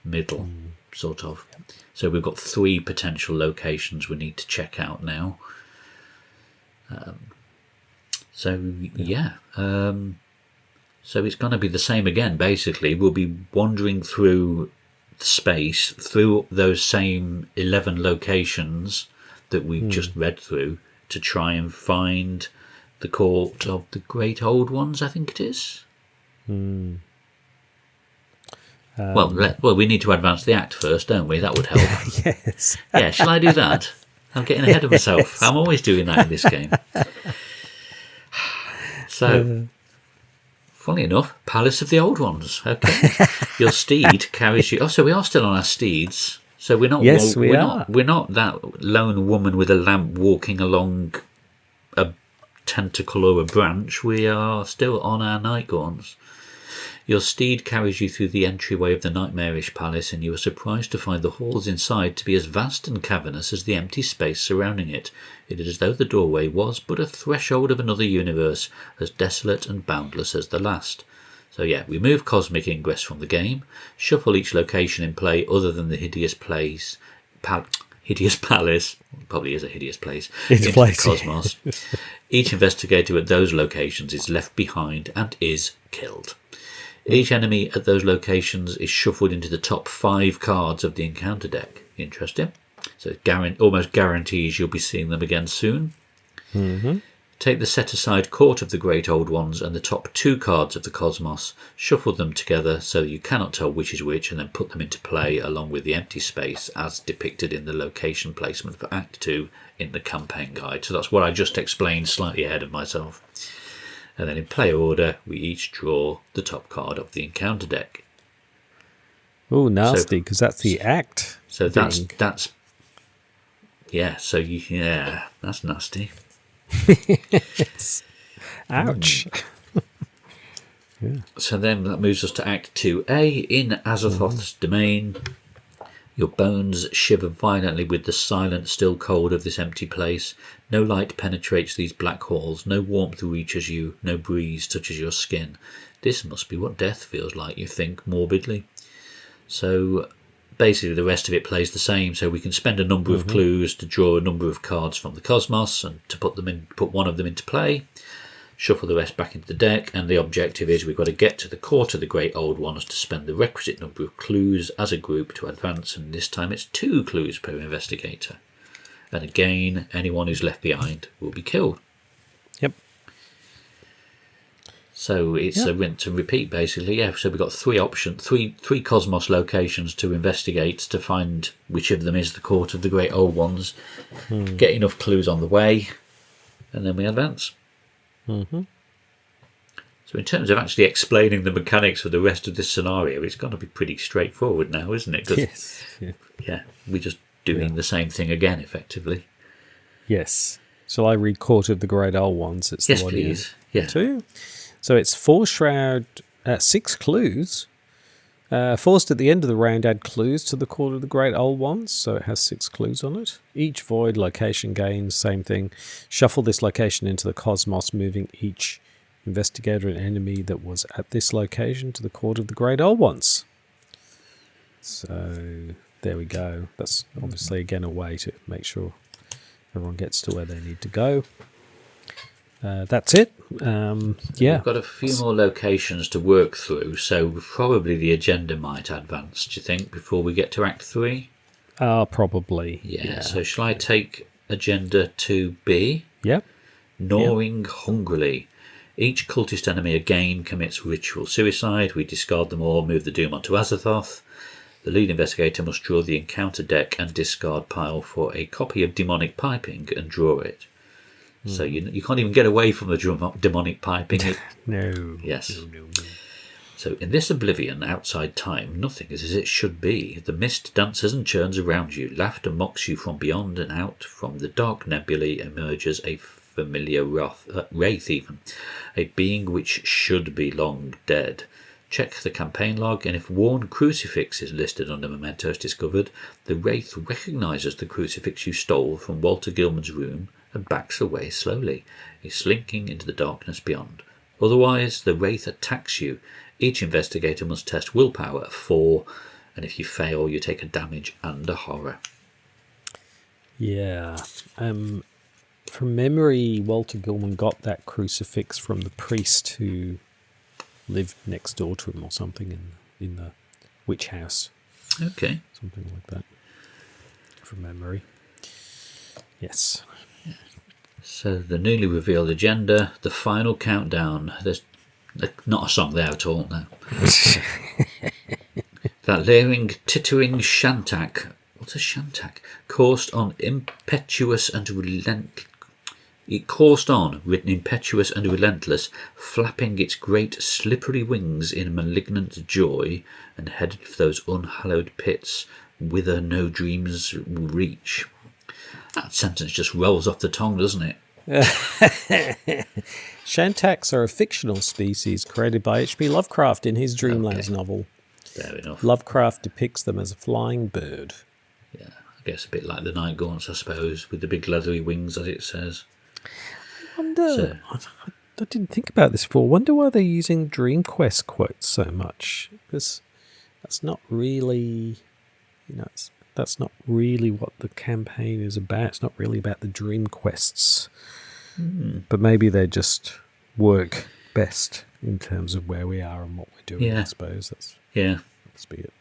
middle, sort of. So we've got 3 potential locations we need to check out now. So it's going to be the same again, basically. We'll be wandering through space, through those same 11 locations that we've just read through, to try and find the court of the great old ones, I think it is. Well, we need to advance the act first, don't we? That would help. Yes. Yeah, shall I do that? I'm getting ahead of myself. I'm always doing that in this game. So, funny enough, Palace of the Old Ones. Okay, your steed carries you. Oh, so we are still on our steeds. So we're not. Yes, we're not that lone woman with a lamp walking along a tentacle or a branch. We are still on our nightgaunts. Your steed carries you through the entryway of the nightmarish palace, and you are surprised to find the halls inside to be as vast and cavernous as the empty space surrounding it. It is as though the doorway was but a threshold of another universe, as desolate and boundless as the last. So remove cosmic ingress from the game, shuffle each location in play other than the hideous palace, probably is a hideous place, into the cosmos. Each investigator at those locations is left behind and is killed. Each enemy at those locations is shuffled into the top 5 cards of the encounter deck. Interesting. So it almost guarantees you'll be seeing them again soon. Take the set-aside Court of the Great Old Ones and the top 2 cards of the Cosmos, shuffle them together so you cannot tell which is which, and then put them into play along with the empty space as depicted in the location placement for Act 2 in the campaign guide. So that's what I just explained, slightly ahead of myself. And then in player order, we each draw the top card of the encounter deck. Oh, nasty, because that's the act. So that's that's nasty. Yes. Ouch. So then that moves us to Act 2A. In Azathoth's domain, your bones shiver violently with the silent, still cold of this empty place. No light penetrates these black halls, no warmth reaches you, no breeze touches your skin. This must be what death feels like, you think, morbidly. So basically the rest of it plays the same, so we can spend a number of clues to draw a number of cards from the cosmos and to put one of them into play, shuffle the rest back into the deck, and the objective is we've got to get to the court of the great old ones to spend the requisite number of clues as a group to advance, and this time it's 2 clues per investigator. And again, anyone who's left behind will be killed. Yep. So it's a rinse and repeat, basically. Yeah. So we've got 3 options, three cosmos locations to investigate to find which of them is the court of the great old ones. Get enough clues on the way, and then we advance. So in terms of actually explaining the mechanics of the rest of this scenario, it's going to be pretty straightforward now, isn't it? Yes. Yeah, we're just doing the same thing again, effectively. Yes. Shall I read Court of the Great Old Ones? It's yes, the one please. Yeah. 2. So it's 4 6 clues. Forced at the end of the round, add clues to the Court of the Great Old Ones, so it has 6 clues on it. Each void location gains, same thing. Shuffle this location into the cosmos, moving each investigator and enemy that was at this location to the Court of the Great Old Ones. So there we go. That's obviously, again, a way to make sure everyone gets to where they need to go. That's it. We've got a few more locations to work through, so probably the agenda might advance, do you think, before we get to Act 3? Probably. Yeah, so shall I take Agenda 2B? Yep. Gnawing hungrily. Each cultist enemy again commits ritual suicide. We discard them all, move the doom onto Azathoth. The lead investigator must draw the encounter deck and discard pile for a copy of demonic piping and draw it. So you can't even get away from the demonic piping. No. Yes. No. So in this oblivion outside time, nothing is as it should be. The mist dances and churns around you. Laughter mocks you from beyond, and out from the dark nebulae emerges a familiar wraith even. A being which should be long dead. Check the campaign log, and if worn crucifix is listed under mementos discovered, the wraith recognises the crucifix you stole from Walter Gilman's room and backs away slowly, slinking into the darkness beyond. Otherwise, the wraith attacks you. Each investigator must test willpower at 4, and if you fail, you take a damage and a horror. Yeah. From memory, Walter Gilman got that crucifix from the priest who lived next door to him or something in the witch house. Okay. Something like that. From memory. Yes. So the newly revealed agenda, the final countdown. There's not a song there at all now. That leering, tittering shantak. What's a shantak? Coursed on, impetuous and relentless. It coursed on, written impetuous and relentless, flapping its great slippery wings in malignant joy, and headed for those unhallowed pits, whither no dreams reach. That sentence just rolls off the tongue, doesn't it? Shantaks are a fictional species created by H.P. Lovecraft in his Dreamlands novel. Fair enough. Lovecraft depicts them as a flying bird. Yeah, I guess a bit like the night gaunts, I suppose, with the big leathery wings, as it says. I wonder, I didn't think about this before. I wonder why they're using DreamQuest quotes so much. Because that's not really, that's not really what the campaign is about. It's not really about the dream quests. But maybe they just work best in terms of where we are and what we're doing, I suppose. That's be it.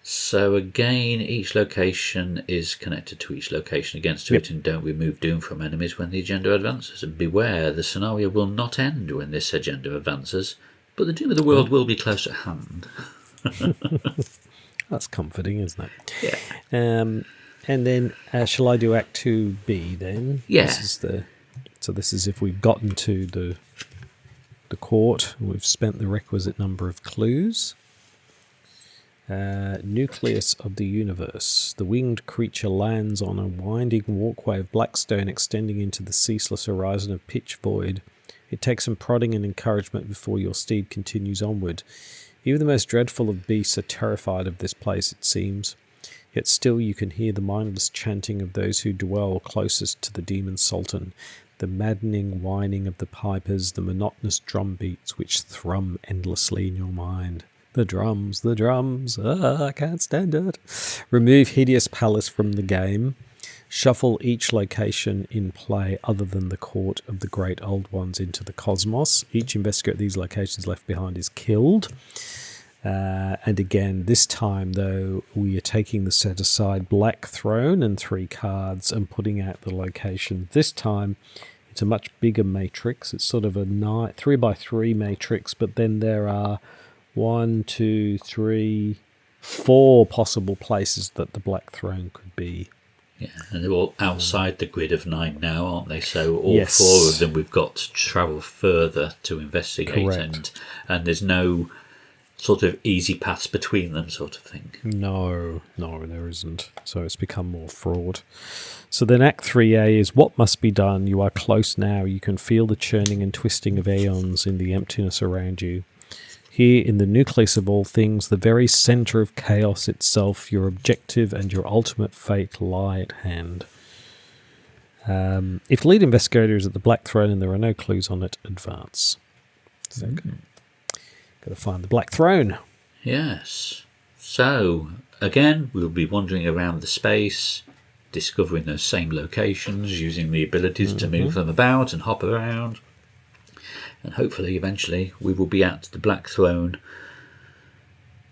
So again, each location is connected to each location against it, and don't remove doom from enemies when the agenda advances. And beware, the scenario will not end when this agenda advances, but the doom of the world will be close at hand. That's comforting, isn't it? Yeah. And then, shall I do Act 2B then? Yeah. This is if we've gotten to the court and we've spent the requisite number of clues. Nucleus of the universe. The winged creature lands on a winding walkway of black stone extending into the ceaseless horizon of pitch void. It takes some prodding and encouragement before your steed continues onward. Even the most dreadful of beasts are terrified of this place, it seems. Yet still you can hear the mindless chanting of those who dwell closest to the demon sultan, the maddening whining of the pipers, the monotonous drum beats which thrum endlessly in your mind. The drums, I can't stand it. Remove Hideous Palace from the game. Shuffle each location in play other than the Court of the Great Old Ones into the cosmos. Each investigator at these locations left behind is killed. And again, this time, though, we are taking the set-aside Black Throne and 3 cards and putting out the location. This time, it's a much bigger matrix. It's sort of a 3x3 matrix, but then there are 1, 2, 3, 4 possible places that the Black Throne could be. Yeah, and they're all outside the grid of 9 now, aren't they? So all 4 of them we've got to travel further to investigate. Correct. And there's no sort of easy paths between them sort of thing. No, there isn't. So it's become more fraud. So then Act 3A is what must be done. You are close now. You can feel the churning and twisting of aeons in the emptiness around you. Here in the nucleus of all things, the very centre of chaos itself, your objective and your ultimate fate lie at hand. If lead investigator is at the Black Throne and there are no clues on it, advance. So, got to find the Black Throne. Yes. So, again, we'll be wandering around the space, discovering those same locations, using the abilities to move them about and hop around. And hopefully, eventually, we will be at the Black Throne,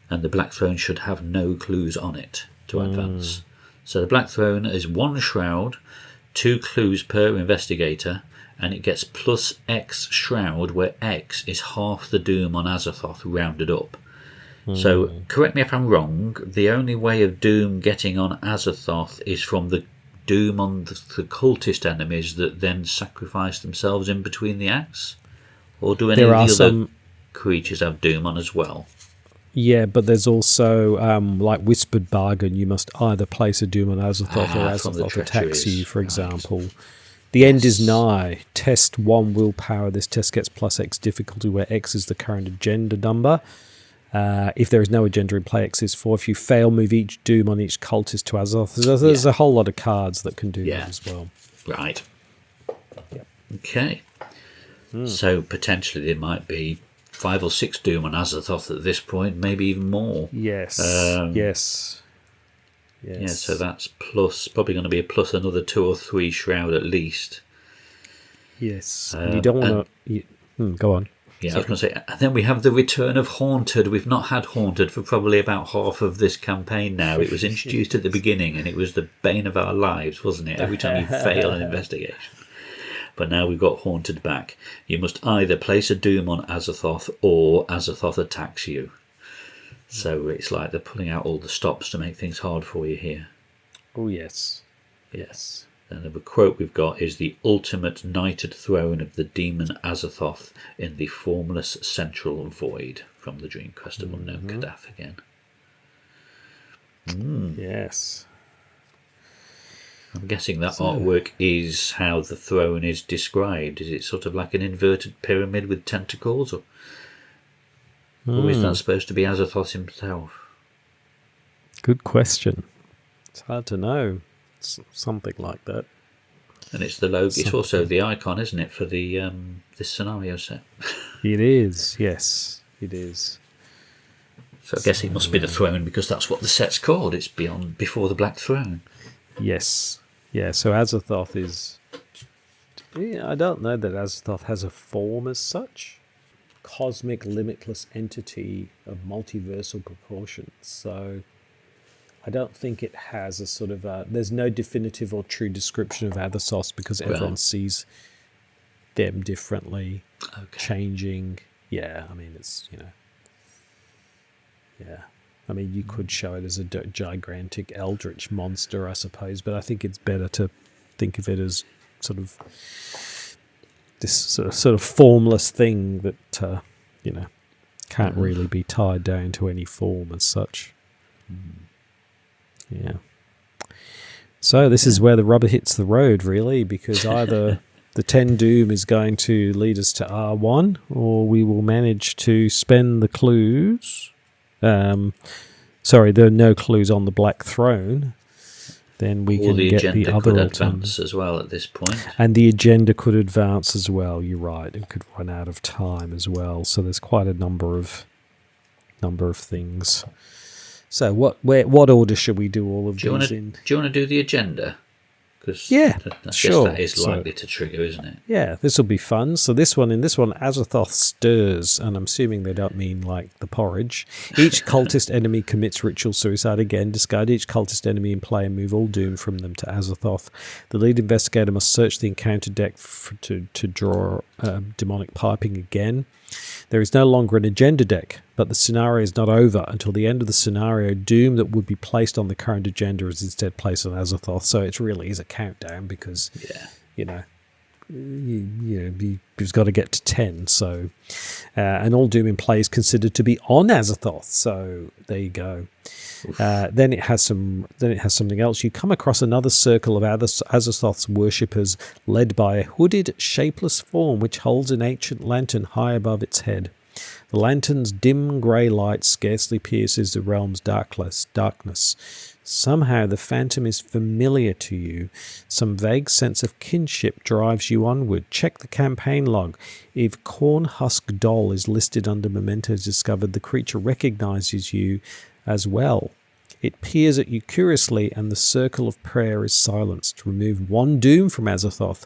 and the Black Throne should have no clues on it to advance. So the Black Throne is 1 shroud, 2 clues per investigator, and it gets plus X shroud, where X is half the doom on Azathoth rounded up. So, correct me if I'm wrong, the only way of doom getting on Azathoth is from the doom on the cultist enemies that then sacrifice themselves in between the acts? Or do any of the other creatures have doom on as well? Yeah, but there's also, like Whispered Bargain, you must either place a doom on Azathoth or Azathoth attacks you, for example. The end is nigh. Test 1 willpower. This test gets plus X difficulty, where X is the current agenda number. If there is no agenda in play, X is 4. If you fail, move each doom on each cultist to Azathoth. There's a whole lot of cards that can do that as well. Right. Yep. Okay. So potentially there might be 5 or 6 doom on Azathoth at this point, maybe even more. Yes. Yes. Yeah, so that's probably going to be a plus another 2 or 3 shroud at least. Yes. And you don't want to... go on. Yeah, I was going to say, and then we have the return of Haunted. We've not had Haunted for probably about half of this campaign now. It was introduced at the beginning, and it was the bane of our lives, wasn't it? Every time you fail an investigation. But now we've got Haunted back. You must either place a doom on Azathoth or Azathoth attacks you. So it's like they're pulling out all the stops to make things hard for you here. Oh, yes. Yes. And the quote we've got is the ultimate knighted throne of the demon Azathoth in the formless central void, from the Dream Quest of Unknown Kadath again. Yes. I'm guessing that artwork is how the throne is described. Is it sort of like an inverted pyramid with tentacles? Or is that supposed to be Azathoth himself? Good question. It's hard to know. It's something like that. And it's the logo. It's also the icon, isn't it, for the this scenario set? It is, yes. It is. So I guess it must be the throne, because that's what the set's called. It's before the Black Throne. Yes. Yeah, so Azathoth is... I don't know that Azathoth has a form as such. Cosmic, limitless entity of multiversal proportions. So I don't think it has a sort of... there's no definitive or true description of Azathoth, because everyone sees them differently, changing. Yeah, I mean, it's, yeah. I mean, you could show it as a gigantic eldritch monster, I suppose, but I think it's better to think of it as sort of this sort of formless thing that, can't really be tied down to any form as such. Yeah. So this is where the rubber hits the road, really, because either the 10 doom is going to lead us to R1, or we will manage to spend the clues... there are no clues on the Black Throne. Then we can get the other could advance as well at this point. And the agenda could advance as well. You're right. It could run out of time as well. So there's quite a number of things. So what order should we do all of these in? Do you want to do the agenda? Because I guess that is likely to trigger, isn't it? Yeah, this will be fun. So in this one, Azathoth stirs, and I'm assuming they don't mean like the porridge. Each cultist enemy commits ritual suicide again. Discard each cultist enemy in play and move all doom from them to Azathoth. The lead investigator must search the encounter deck to draw demonic piping again. There is no longer an agenda deck, but the scenario is not over until the end of the scenario. Doom that would be placed on the current agenda is instead placed on Azathoth. So it really is a countdown, because you've got to get to 10. So, and all doom in play is considered to be on Azathoth. So there you go. Then it has something else. You come across another circle of Azathoth's worshippers, led by a hooded, shapeless form which holds an ancient lantern high above its head. The lantern's dim grey light scarcely pierces the realm's darkness. Somehow the phantom is familiar to you. Some vague sense of kinship drives you onward. Check the campaign log. If Corn Husk Doll is listed under mementos discovered, the creature recognizes you as well. It peers at you curiously, and the circle of prayer is silenced. Remove one doom from Azathoth.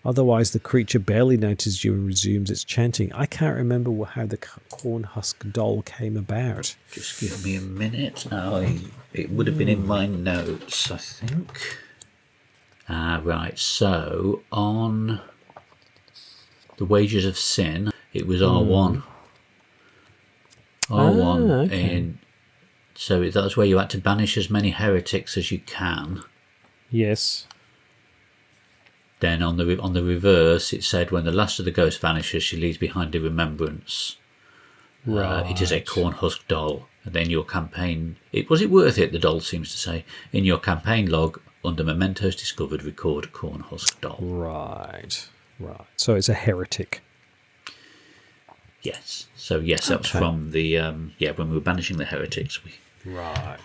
Otherwise, the creature barely notices you and resumes its chanting. I can't remember how the Corn Husk Doll came about. Just give me a minute. It would have been in my notes, I think. Right, so on the Wages of Sin, it was R1. R1, okay. So that's where you had to banish as many heretics as you can. Yes. Then on the reverse, it said when the last of the ghosts vanishes, she leaves behind a remembrance. Right. It is a corn husk doll. And then your campaign... Was it worth it, the doll seems to say. In your campaign log, under mementos discovered, record corn husk doll. Right. So it's a heretic. Yes. So yes, that was from the... when we were banishing the heretics. Right.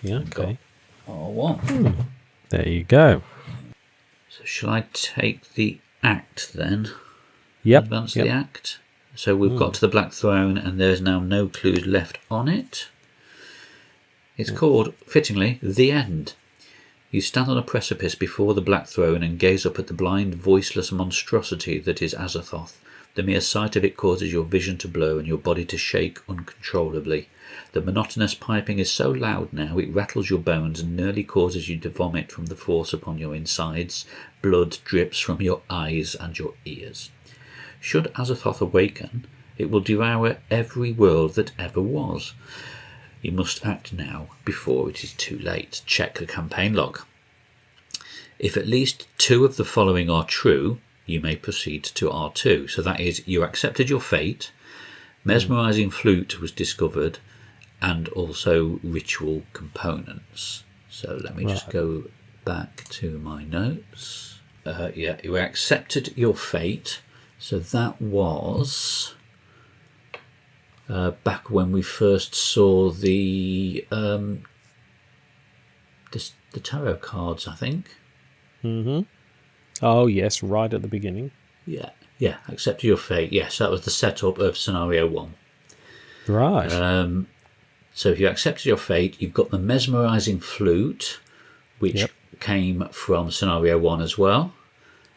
Yeah, okay. R1. There you go. So shall I take the act then? Yep. Advance the act. So we've got to the Black Throne and there's now no clues left on it. It's called, fittingly, The End. You stand on a precipice before the Black Throne and gaze up at the blind, voiceless monstrosity that is Azathoth. The mere sight of it causes your vision to blur and your body to shake uncontrollably. The monotonous piping is so loud now it rattles your bones and nearly causes you to vomit from the force upon your insides. Blood drips from your eyes and your ears. Should Azathoth awaken, it will devour every world that ever was. You must act now before it is too late. Check the campaign log. If at least 2 of the following are true, you may proceed to R2. So that is, you accepted your fate, mesmerising flute was discovered, and also ritual components. So let me just go back to my notes. You accepted your fate. So that was back when we first saw the tarot cards, I think. Mm-hmm. Oh, yes, right at the beginning. Yeah, accept your fate. Yes, that was the setup of scenario 1. Right. So if you accepted your fate, you've got the mesmerising flute, which came from scenario 1 as well,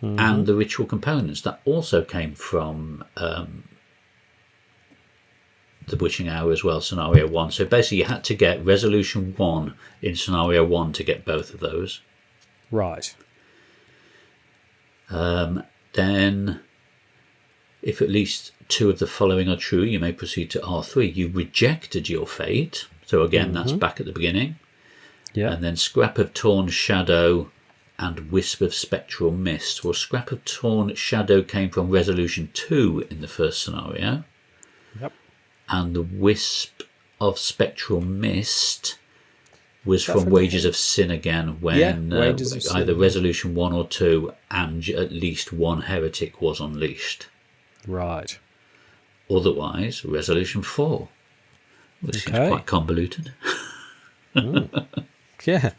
and the ritual components that also came from the witching hour as well, scenario 1. So basically you had to get resolution 1 in scenario 1 to get both of those. Right. Then if at least 2 of the following are true, you may proceed to R3. You rejected your fate. So again, that's back at the beginning. Yeah. And then scrap of torn shadow and wisp of spectral mist. Well, scrap of torn shadow came from resolution 2 in the first scenario. Yep. And the wisp of spectral mist was from Wages of Sin again, when either resolution 1 or 2 and at least 1 heretic was unleashed. Right. Otherwise, resolution 4, which seems quite convoluted. Yeah.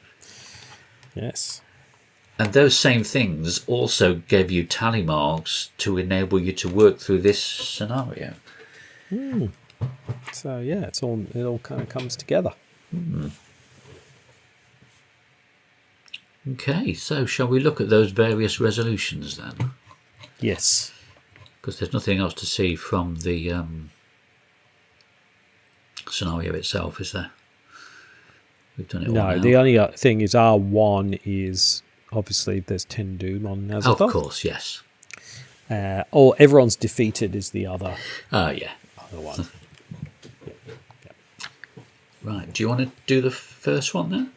Yes. And those same things also gave you tally marks to enable you to work through this scenario. So yeah, it all kind of comes together. Okay, so shall we look at those various resolutions then? Yes. Because there's nothing else to see from the scenario itself, is there? We've done it all now. The only thing is R1 is obviously there's 10 doom on Azathoth. Of course, yes. Or everyone's defeated is the other. Yeah. Other one. Right. Do you want to do the first one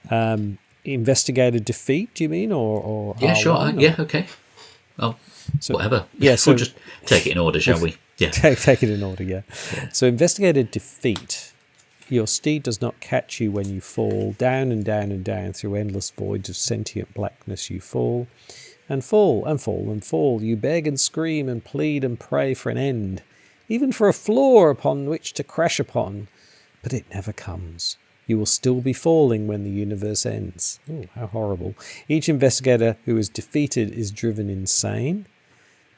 then? Investigated defeat, do you mean, or yeah, R1, sure. Yeah, okay. Well, whatever. Yeah, so we'll just take it in order, shall we? Yeah. Take it in order. Yeah. So investigated defeat. Your steed does not catch you when you fall. Down and down and down through endless voids of sentient blackness you fall. And fall, and fall, and fall. You beg and scream and plead and pray for an end, even for a floor upon which to crash upon. But it never comes. You will still be falling when the universe ends. Oh, how horrible. Each investigator who is defeated is driven insane.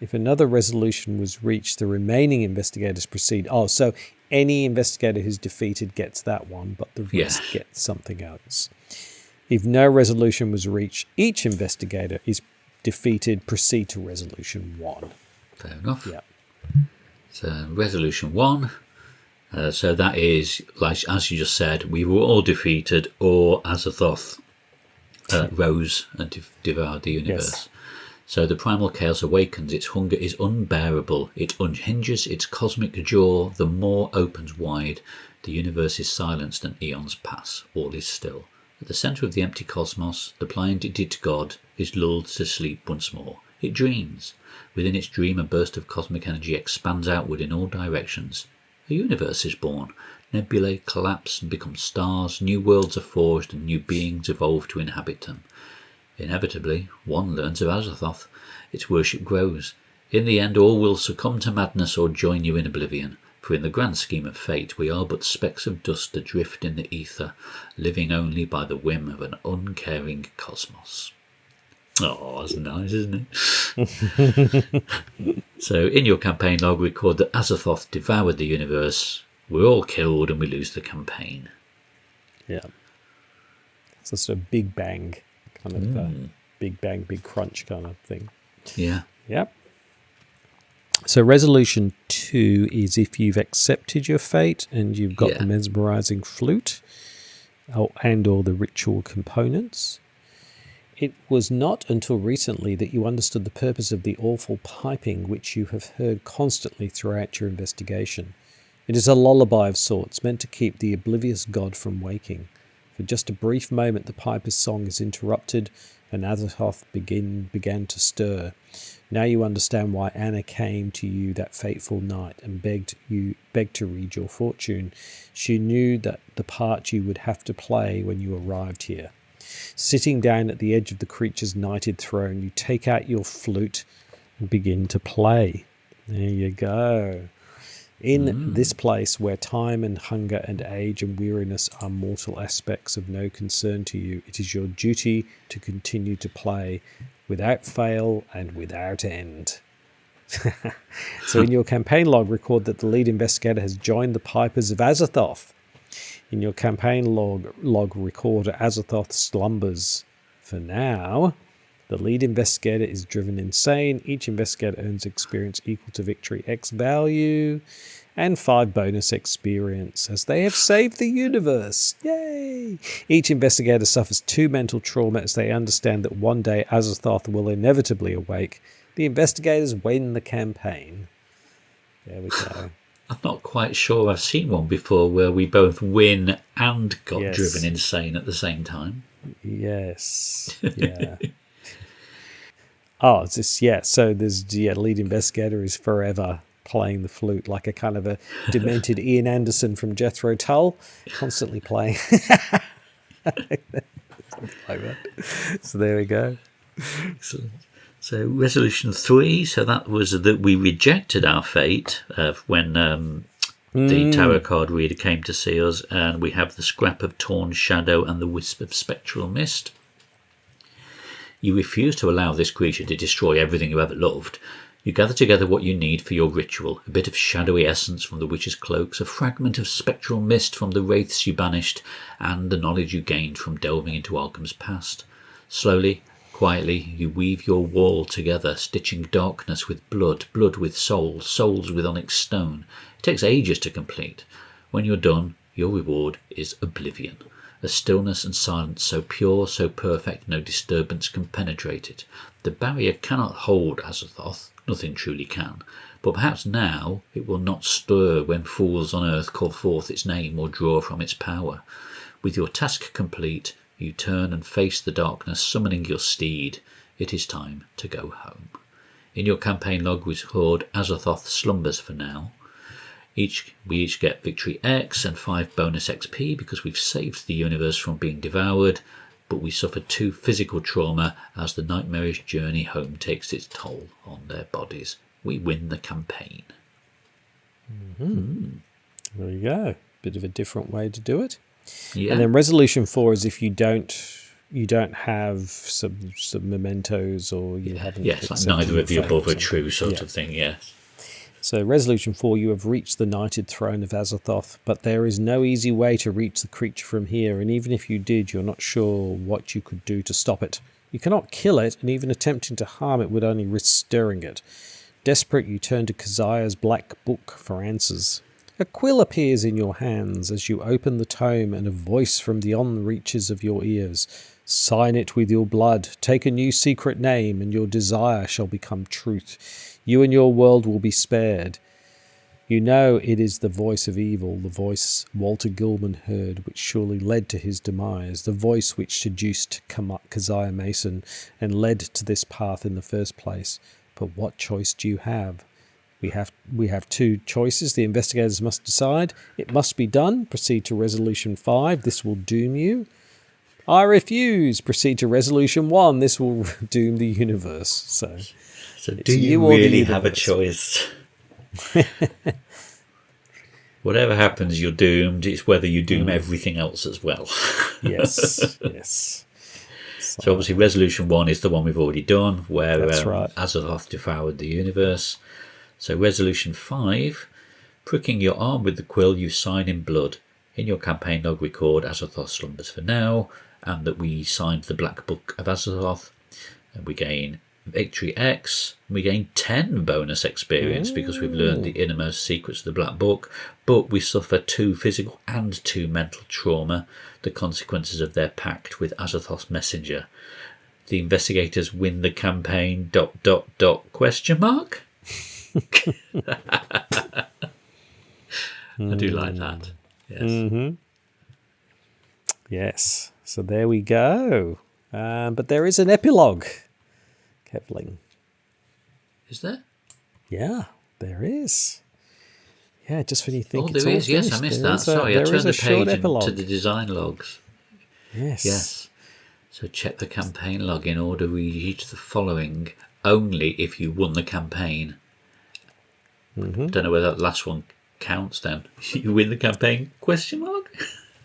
If another resolution was reached, the remaining investigators proceed. Oh, so any investigator who's defeated gets that one, but the rest get something else. If no resolution was reached, each investigator is defeated. Proceed to resolution 1. Fair enough. Yeah. So resolution 1. So that is, like as you just said, we were all defeated, or Azathoth rose and devoured the universe. Yes. So the primal chaos awakens, its hunger is unbearable, it unhinges its cosmic jaw, the maw opens wide, the universe is silenced and eons pass, all is still. At the centre of the empty cosmos, the blinded god is lulled to sleep once more. It dreams. Within its dream a burst of cosmic energy expands outward in all directions. A universe is born. Nebulae collapse and become stars, new worlds are forged and new beings evolve to inhabit them. Inevitably, one learns of Azathoth. Its worship grows. In the end, all will succumb to madness or join you in oblivion. For in the grand scheme of fate, we are but specks of dust adrift in the ether, living only by the whim of an uncaring cosmos. Oh, that's nice, isn't it? So, in your campaign log, record that Azathoth devoured the universe. We're all killed and we lose the campaign. Yeah. It's a sort of big bang. Kind of big bang, big crunch kind of thing. Yeah. Yep. So resolution 2 is if you've accepted your fate and you've got the mesmerizing flute and or the ritual components. It was not until recently that you understood the purpose of the awful piping which you have heard constantly throughout your investigation. It is a lullaby of sorts, meant to keep the oblivious god from waking. For just a brief moment the piper's song is interrupted and Azathoth began to stir. Now you understand why Anna came to you that fateful night and begged to read your fortune. She knew that the part you would have to play when you arrived here. Sitting down at the edge of the creature's knighted throne, you take out your flute and begin to play. There you go. In this place where time and hunger and age and weariness are mortal aspects of no concern to you, it is your duty to continue to play without fail and without end. So in your campaign log, record that the lead investigator has joined the Pipers of Azathoth. In your campaign log record Azathoth slumbers. For now, the lead investigator is driven insane. Each investigator earns experience equal to victory X value and 5 bonus experience as they have saved the universe. Yay! Each investigator suffers 2 mental trauma as they understand that one day Azathoth will inevitably awake. The investigators win the campaign. There we go. I'm not quite sure I've seen one before where we both win and got driven insane at the same time. Yes. Yeah. Oh, it's just, so there's, lead investigator is forever playing the flute like a kind of a demented Ian Anderson from Jethro Tull, constantly playing. Something like that. So there we go. Excellent. So resolution 3, so that was that we rejected our fate when the tarot card reader came to see us, and we have the scrap of torn shadow and the wisp of spectral mist. You refuse to allow this creature to destroy everything you ever loved. You gather together what you need for your ritual, a bit of shadowy essence from the witch's cloaks, a fragment of spectral mist from the wraiths you banished, and the knowledge you gained from delving into Arkham's past. Slowly, quietly, you weave your wall together, stitching darkness with blood, blood with soul, souls with onyx stone. It takes ages to complete. When you're done, your reward is oblivion. A stillness and silence so pure, so perfect, no disturbance can penetrate it. The barrier cannot hold Azathoth, nothing truly can. But perhaps now it will not stir when fools on earth call forth its name or draw from its power. With your task complete, you turn and face the darkness, summoning your steed. It is time to go home. In your campaign log we record Azathoth slumbers for now. We each get victory X and 5 bonus XP because we've saved the universe from being devoured. but we suffer 2 physical trauma as the nightmarish journey home takes its toll on their bodies. We win the campaign. There you go. Bit of a different way to do it. Yeah. And then resolution 4 is if you don't have some mementos, or you haven't. Yes, like neither of the above are true sort of thing, yes. So resolution 4, you have reached the knighted throne of Azathoth, but there is no easy way to reach the creature from here, and even if you did, you're not sure what you could do to stop it. You cannot kill it, and even attempting to harm it would only risk stirring it. Desperate, you turn to Keziah's black book for answers. A quill appears in your hands as you open the tome, and a voice from beyond reaches of your ears. Sign it with your blood, take a new secret name, and your desire shall become truth. You and your world will be spared. You know it is the voice of evil, the voice Walter Gilman heard, which surely led to his demise, the voice which seduced Keziah Mason and led to this path in the first place. But what choice do you have? We have 2 choices. The investigators must decide. It must be done. Proceed to resolution 5. This will doom you. I refuse. Proceed to resolution 1. This will doom the universe. So do you really have a choice? Whatever happens, you're doomed. It's whether you doom everything else as well. Yes. So obviously resolution 1 is the one we've already done, where right. Azathoth devoured the universe. So resolution 5, pricking your arm with the quill, you sign in blood. In your campaign log, record Azathoth slumbers for now, and that we signed the Black Book of Azathoth, and we gain Victory X. We gain 10 bonus experience because we've learned the innermost secrets of the Black Book, but we suffer 2 physical and 2 mental trauma, the consequences of their pact with Azathoth's messenger. The investigators win the campaign... ... question mark? I do like that. Yes. Yes. So there we go. But there is an epilogue, Kevling. Is there? Yeah, there is. Yeah, just when you think there is. Yes, I missed that. Sorry, I turned the page to the design logs. Yes. So check the campaign log in order to read the following only if you won the campaign. Don't know whether that last one counts then. You win the campaign? Question mark?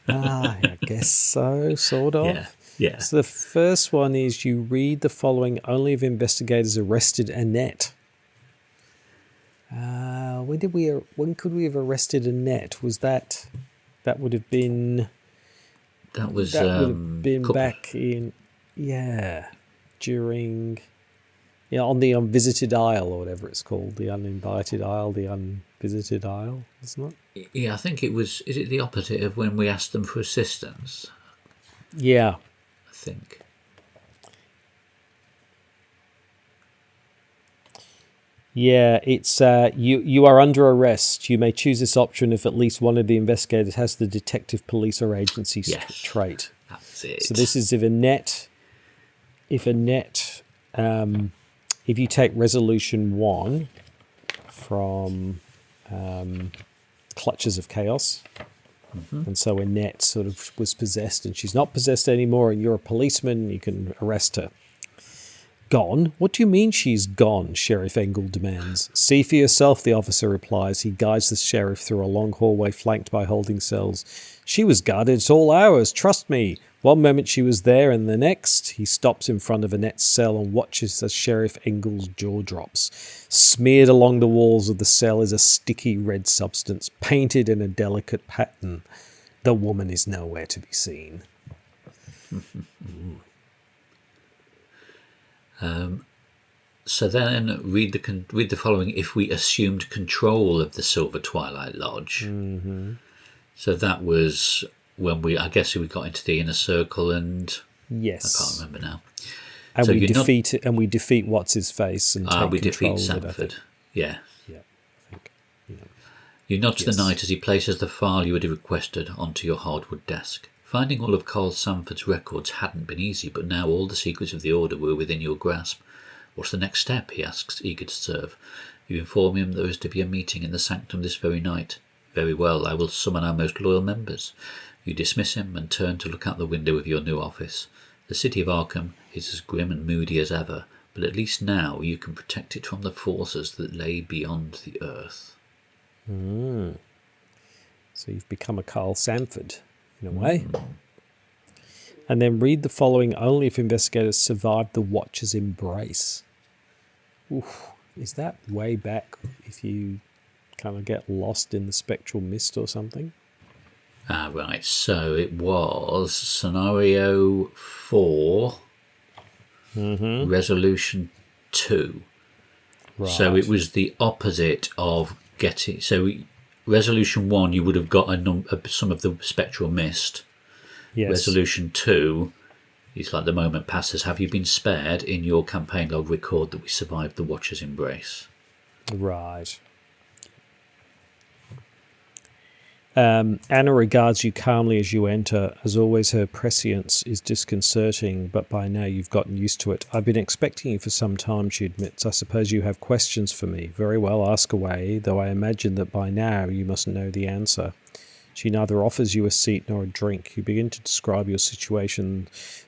I guess so, sort of. Yeah. So the first one is you read the following only if investigators arrested Annette. When could we have arrested Annette? Was that would have been... That was would have been back in... Yeah. During... Yeah, on the Unvisited Isle, or whatever it's called. The Uninvited Isle, the Unvisited Isle, isn't it? Yeah, I think it was... Is it the opposite of when we asked them for assistance? Yeah. I think. Yeah, it's you are under arrest. You may choose this option if at least one of the investigators has the detective, police, or agency trait. That's it. So this is if you take resolution 1 from Clutches of Chaos, and so Annette sort of was possessed, and she's not possessed anymore, and you're a policeman, you can arrest her. Gone? What do you mean she's gone? Sheriff Engel demands. See for yourself, the officer replies. He guides the sheriff through a long hallway flanked by holding cells. She was guarded at all hours, trust me. One moment she was there, and the next he stops in front of Annette's cell and watches as Sheriff Engel's jaw drops. Smeared along the walls of the cell is a sticky red substance, painted in a delicate pattern. The woman is nowhere to be seen. So then read the following if we assumed control of the Silver Twilight Lodge. So that was when we got into the inner circle, and yes, I can't remember now. And so we defeat what's his face and take we control defeat of it, Sanford. Yeah. I think. Yeah. You nudge the knight as he places the file you had requested onto your hardwood desk. Finding all of Carl Sanford's records hadn't been easy, but now all the secrets of the Order were within your grasp. What's the next step? He asks, eager to serve. You inform him there is to be a meeting in the sanctum this very night. Very well, I will summon our most loyal members. You dismiss him and turn to look out the window of your new office. The city of Arkham is as grim and moody as ever, but at least now you can protect it from the forces that lay beyond the earth. So you've become a Carl Sanford, in a way. And then read the following only if investigators survive the Watcher's embrace. Oof. Is that way back if you kind of get lost in the spectral mist or something? Right, so it was scenario 4, resolution 2. Right. So it was the opposite of getting... So resolution 1, you would have got some of the spectral mist. Yes. Resolution 2 is like the moment passes. Have you been spared? In your campaign log, record that we survived the Watcher's embrace. Right. Anna regards you calmly as you enter. As always, her prescience is disconcerting, but by now you've gotten used to it. I've been expecting you for some time, she admits. I suppose you have questions for me. Very well, ask away, though I imagine that by now you must know the answer. She neither offers you a seat nor a drink. You begin to describe your situation,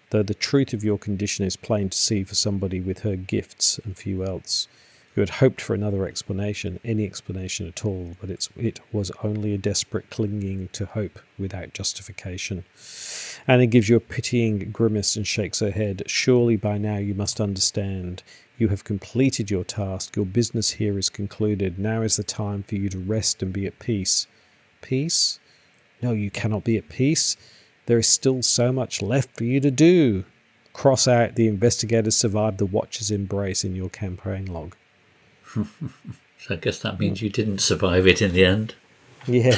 though the truth of your condition is plain to see for somebody with her gifts and few else. You had hoped for another explanation, any explanation at all, but it was only a desperate clinging to hope without justification. Anna gives you a pitying grimace and shakes her head. Surely by now you must understand. You have completed your task. Your business here is concluded. Now is the time for you to rest and be at peace. Peace? No, you cannot be at peace. There is still so much left for you to do. Cross out the investigators survived the Watcher's embrace in your campaign log. So I guess that means you didn't survive it in the end. Yeah.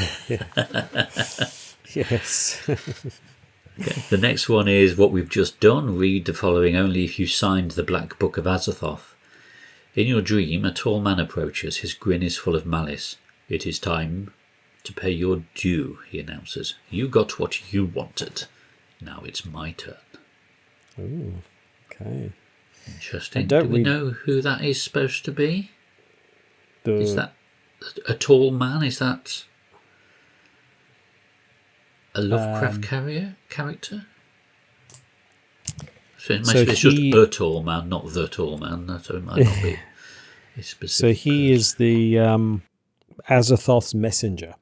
Yes. Okay. The next one is what we've just done. Read the following only if you signed the Black Book of Azathoth. In your dream, a tall man approaches. His grin is full of malice. It is time to pay your due, he announces. You got what you wanted. Now it's my turn. Ooh, okay. Interesting. Do we know who that is supposed to be? Is that a tall man? Is that a Lovecraft character? So it's just a tall man, not the tall man. So it might not be a specific. So he is the Azathoth's messenger,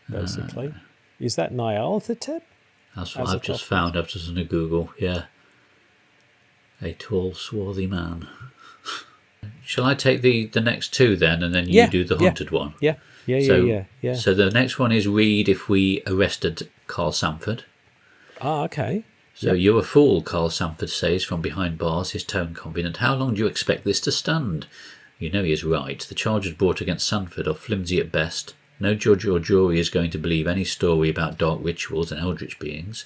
basically. Is that Nyarlathotep? That's what I've just found after a Google. Yeah, a tall, swarthy man. Shall I take the next two then, and then you do the haunted one? Yeah. So the next one is read if we arrested Carl Sanford. Okay. So you're a fool, Carl Sanford says from behind bars, his tone confident. How long do you expect this to stand? You know he is right. The charges brought against Sanford are flimsy at best. No judge or jury is going to believe any story about dark rituals and eldritch beings.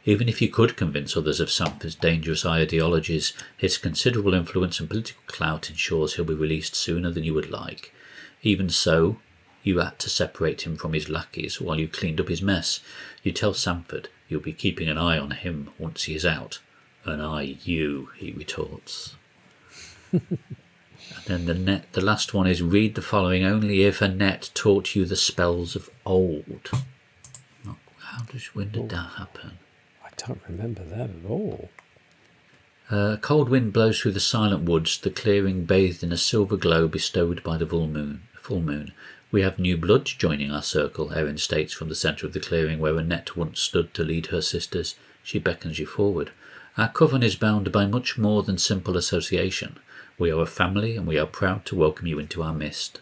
Even if you could convince others of Sanford's dangerous ideologies, his considerable influence and political clout ensures he'll be released sooner than you would like. Even so, you had to separate him from his lackeys while you cleaned up his mess. You tell Sanford you'll be keeping an eye on him once he is out. An eye you, he retorts. And then the last one is read the following only if Annette taught you the spells of old. When did that happen? I don't remember that at all. A cold wind blows through the silent woods, the clearing bathed in a silver glow bestowed by the full moon. We have new blood joining our circle, Erin states from the centre of the clearing where Annette once stood to lead her sisters. She beckons you forward. Our coven is bound by much more than simple association. We are a family, and we are proud to welcome you into our midst.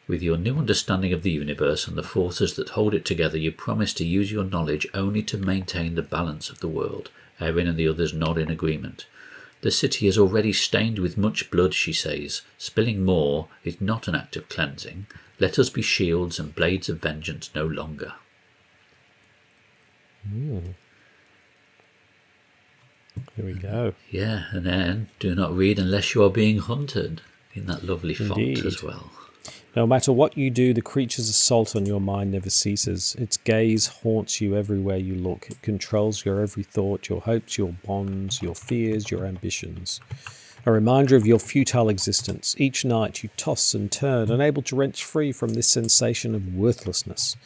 With your new understanding of the universe and the forces that hold it together, you promise to use your knowledge only to maintain the balance of the world. Erin and the others nod in agreement. The city is already stained with much blood, she says. Spilling more is not an act of cleansing. Let us be shields and blades of vengeance no longer. Here we go. Yeah, and then do not read unless you are being hunted. In that lovely font as well. No matter what you do, the creature's assault on your mind never ceases. Its gaze haunts you everywhere you look. It controls your every thought, your hopes, your bonds, your fears, your ambitions. A reminder of your futile existence. Each night you toss and turn, unable to wrench free from this sensation of worthlessness.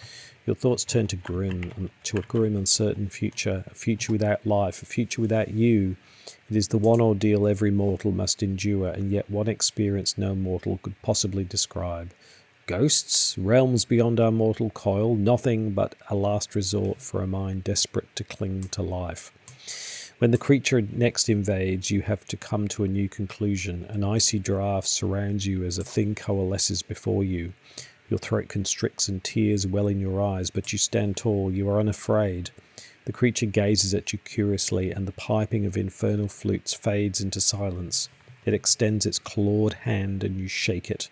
Your thoughts turn to a grim, uncertain future, a future without life, a future without you. It is the one ordeal every mortal must endure, and yet one experience no mortal could possibly describe. Ghosts, realms beyond our mortal coil, nothing but a last resort for a mind desperate to cling to life. When the creature next invades, you have to come to a new conclusion. An icy draught surrounds you as a thing coalesces before you. Your throat constricts and tears well in your eyes, but you stand tall, you are unafraid. The creature gazes at you curiously, and the piping of infernal flutes fades into silence. It extends its clawed hand, and you shake it.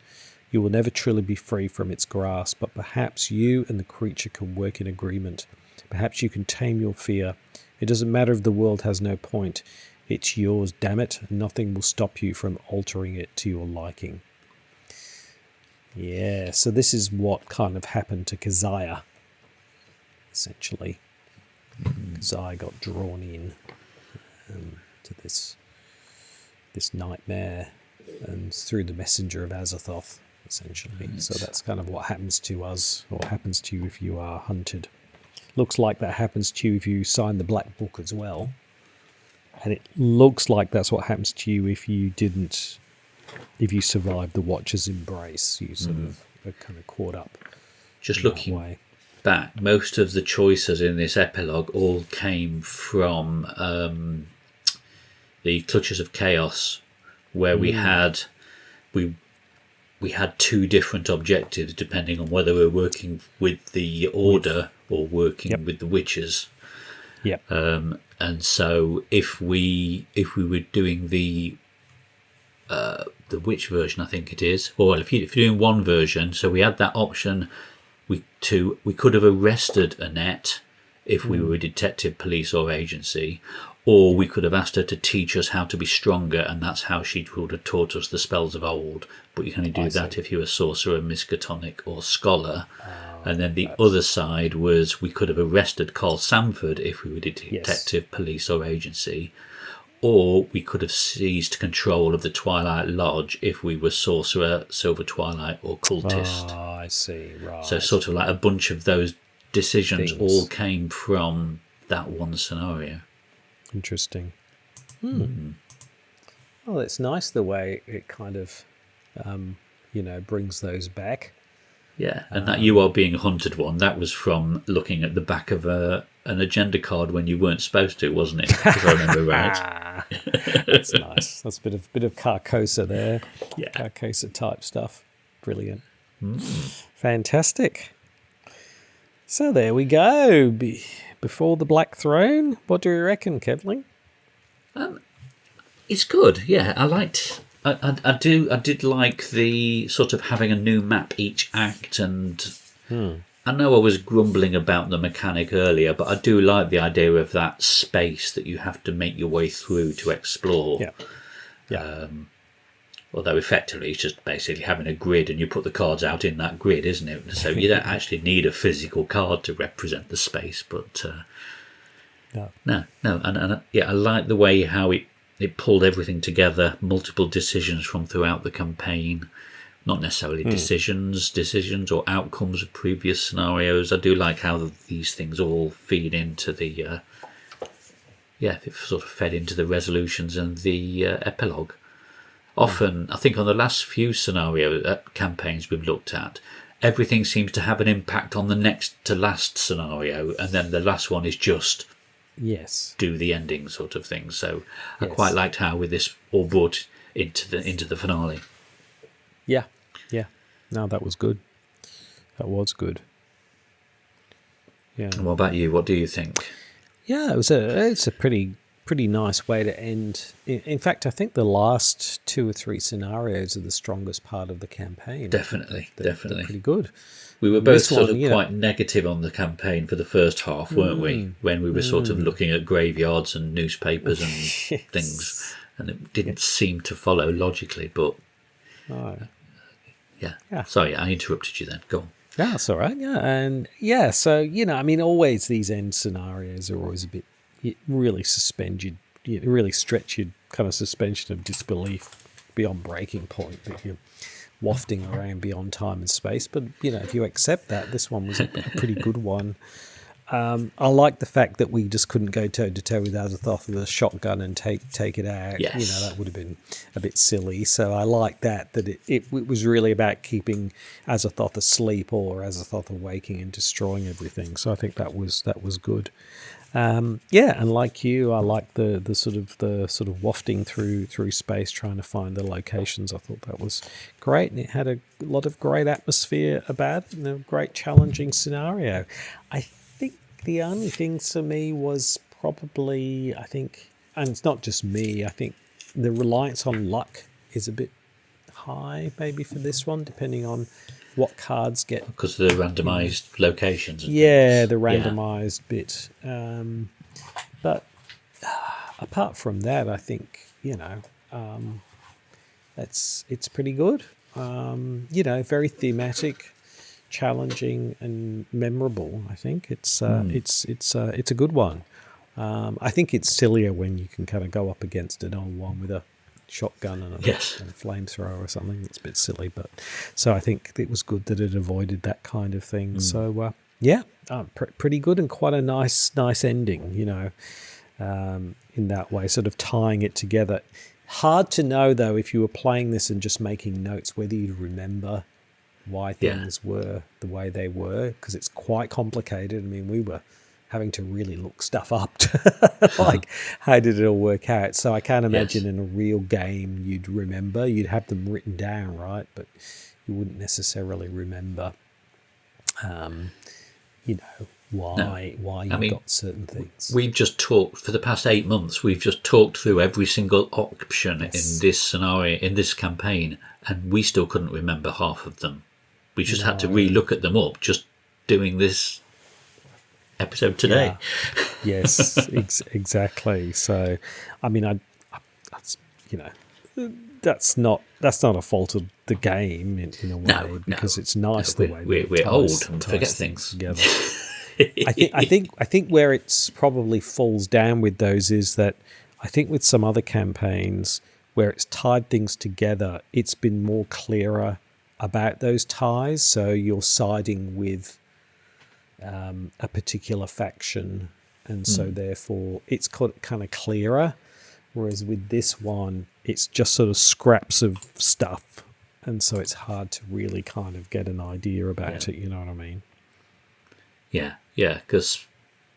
You will never truly be free from its grasp, but perhaps you and the creature can work in agreement. Perhaps you can tame your fear. It doesn't matter if the world has no point. It's yours, damn it, and nothing will stop you from altering it to your liking. Yeah, so this is what kind of happened to Keziah, essentially. Keziah got drawn in to this nightmare and through the messenger of Azathoth, essentially. Right. So that's kind of what happens to us, or happens to you if you are hunted. Looks like that happens to you if you sign the Black Book as well. And it looks like that's what happens to you if you survive the Watcher's embrace. You sort of are kind of caught up. Just looking back, most of the choices in this epilogue all came from the Clutches of Chaos, where we had two different objectives depending on whether we're working with the Order or working with the Witches. Yeah. And so if we were doing the Witch version, I think it is, or if you're doing one version, so we had that option. We could have arrested Annette if we were a detective, police, or agency, or we could have asked her to teach us how to be stronger, and that's how she would have taught us the spells of old. But you can only do that if you're a sorcerer, miskatonic, or scholar. And then the other side was we could have arrested Carl Sanford if we were detective, police, or agency, or we could have seized control of the Twilight Lodge if we were sorcerer, Silver Twilight, or cultist. Oh, I see, right. So sort of like a bunch of those decisions all came from that one scenario. Interesting. Well, it's nice the way it kind of, brings those back. Yeah, and that you are being hunted one, that was from looking at the back of an agenda card when you weren't supposed to, wasn't it? If I remember right. That's nice. That's a bit of Carcosa there. Yeah. Carcosa type stuff. Brilliant. Fantastic. So there we go. Before the Black Throne. What do you reckon, Kevling? It's good. Yeah, I liked. I did like the sort of having a new map each act, and I know I was grumbling about the mechanic earlier, but I do like the idea of that space that you have to make your way through to explore. Yeah. Although effectively it's just basically having a grid and you put the cards out in that grid, isn't it? So you don't actually need a physical card to represent the space, but no. And I like the way how it pulled everything together, multiple decisions from throughout the campaign, not necessarily decisions or outcomes of previous scenarios. I do like how these things all feed into the it sort of fed into the resolutions and the epilogue. Often, I think on the last few scenario campaigns we've looked at, everything seems to have an impact on the next to last scenario, and then the last one is just do the ending sort of thing. So I quite liked how with this all brought into the finale. Yeah. No, that was good. That was good. Yeah. And what about you? What do you think? Yeah, it's a pretty nice way to end. In fact, I think the last 2 or 3 scenarios are the strongest part of the campaign. Definitely. They're pretty good. We were both quite negative on the campaign for the first half, weren't we? When we were sort of looking at graveyards and newspapers and things, and it didn't seem to follow logically. But sorry, I interrupted you then. Go on. Yeah, that's all right. Yeah, and so always these end scenarios are always a bit. You really really stretch your kind of suspension of disbelief beyond breaking point. But wafting around beyond time and space. But, if you accept that, this one was a pretty good one. I like the fact that we just couldn't go toe-to-toe with Azathoth with a shotgun and take it out. Yes. That would have been a bit silly. So I like that it was really about keeping Azathoth asleep or Azathoth awaking and destroying everything. So I think that was good. And like you, I like the sort of wafting through space, trying to find the locations. I thought that was great, and it had a lot of great atmosphere about it, and a great challenging scenario. I think the only thing for me was probably, and it's not just me, I think the reliance on luck is a bit high maybe for this one, depending on what cards get, because of the randomized locations. The randomized bit. But apart from that, I think it's pretty good. Very thematic, challenging, and memorable. I think it's a good one. I think it's sillier when you can kind of go up against an old one with a shotgun and a flamethrower or something. It's a bit silly, but so I think it was good that it avoided that kind of thing. So pretty good, and quite a nice ending, in that way, sort of tying it together. Hard to know though, if you were playing this and just making notes, whether you'd remember why things were the way they were, because it's quite complicated. I mean, we were having to really look stuff up to, like, how did it all work out? So I can't imagine in a real game you'd remember. You'd have them written down, right? But you wouldn't necessarily remember, why you got certain things. We've just talked, for the past 8 months, we've just talked through every single option in this scenario, in this campaign, and we still couldn't remember half of them. We just had to re-look at them up, just doing this episode today. Yes, exactly. So, I mean, that's not a fault of the game in a way, because it's nice the way we're old and forget things together. I think where it's probably falls down with those is that I think with some other campaigns where it's tied things together, it's been more clearer about those ties. So you're siding with a particular faction, and so therefore it's kind of clearer. Whereas with this one, it's just sort of scraps of stuff, and so it's hard to really kind of get an idea about it. You know what I mean? Yeah, because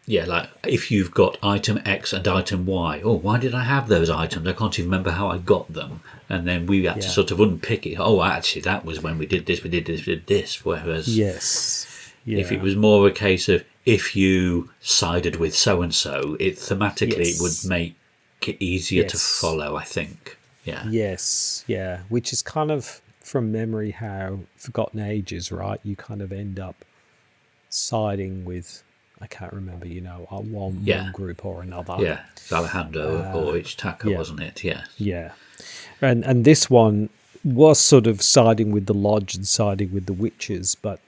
like if you've got item X and item Y, why did I have those items? I can't even remember how I got them. And then we had to sort of unpick it. Actually, that was when we did this, we did this. Whereas if it was more a case of if you sided with so-and-so, it thematically would make it easier to follow, I think. Which is kind of from memory how Forgotten Ages, right? You kind of end up siding with, I can't remember, one group or another. Yeah, it's Alejandro or Ichitaka, wasn't it? Yeah. And this one was sort of siding with the Lodge and siding with the Witches, but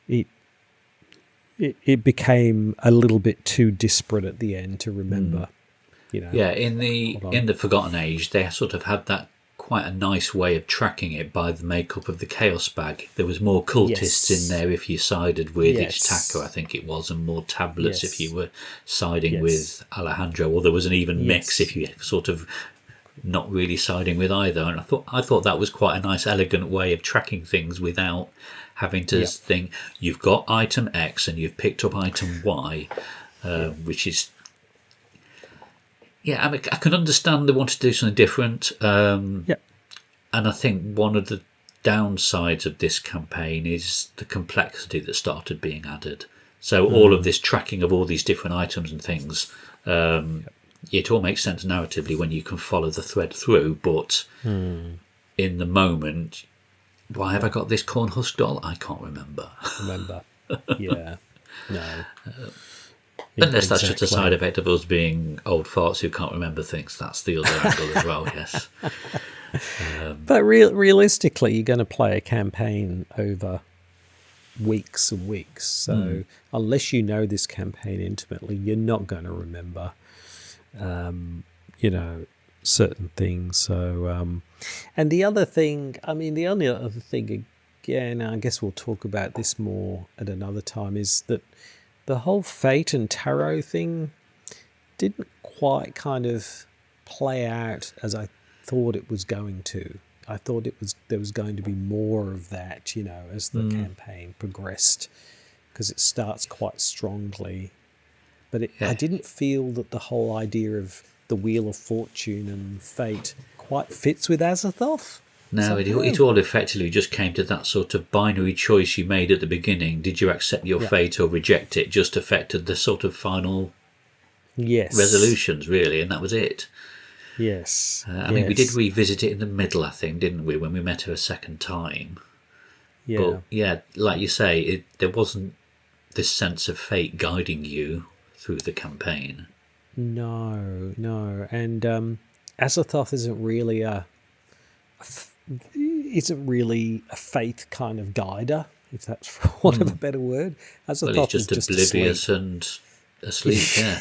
it became a little bit too disparate at the end to remember. In the Forgotten Age, they sort of had that quite a nice way of tracking it by the makeup of the Chaos Bag. There was more cultists in there if you sided with Ichitaka, I think it was, and more tablets if you were siding with Alejandro, or there was an even mix if you sort of not really siding with either. And I thought that was quite a nice, elegant way of tracking things without having to think you've got item X and you've picked up item Y, which is. Yeah, I mean, I can understand they wanted to do something different. And I think one of the downsides of this campaign is the complexity that started being added. So all of this tracking of all these different items and things, it all makes sense narratively when you can follow the thread through. But in the moment, why have I got this corn husk doll? I can't remember. Yeah. No. Unless that's just a side effect of us being old farts who can't remember things. That's the other angle as well, yes. But realistically, you're going to play a campaign over weeks and weeks. So unless you know this campaign intimately, you're not going to remember, certain things. So, and the other thing, I mean, the only other thing, again, I guess we'll talk about this more at another time, is that the whole fate and tarot thing didn't quite kind of play out as I thought it was going to. I thought there was going to be more of that, as the campaign progressed, because it starts quite strongly. But I didn't feel that the whole idea of the Wheel of Fortune and fate quite fits with Azathoth. No, it all effectively just came to that sort of binary choice you made at the beginning. Did you accept your fate or reject it? Just affected the sort of final resolutions, really, and that was it. Yes. I mean, we did revisit it in the middle, I think, didn't we, when we met her a second time? Yeah. But, yeah, like you say, there wasn't this sense of fate guiding you through the campaign. No. And Azathoth isn't really a faith kind of guider, if that's for want of a better word. Azathoth is just oblivious and asleep, yeah.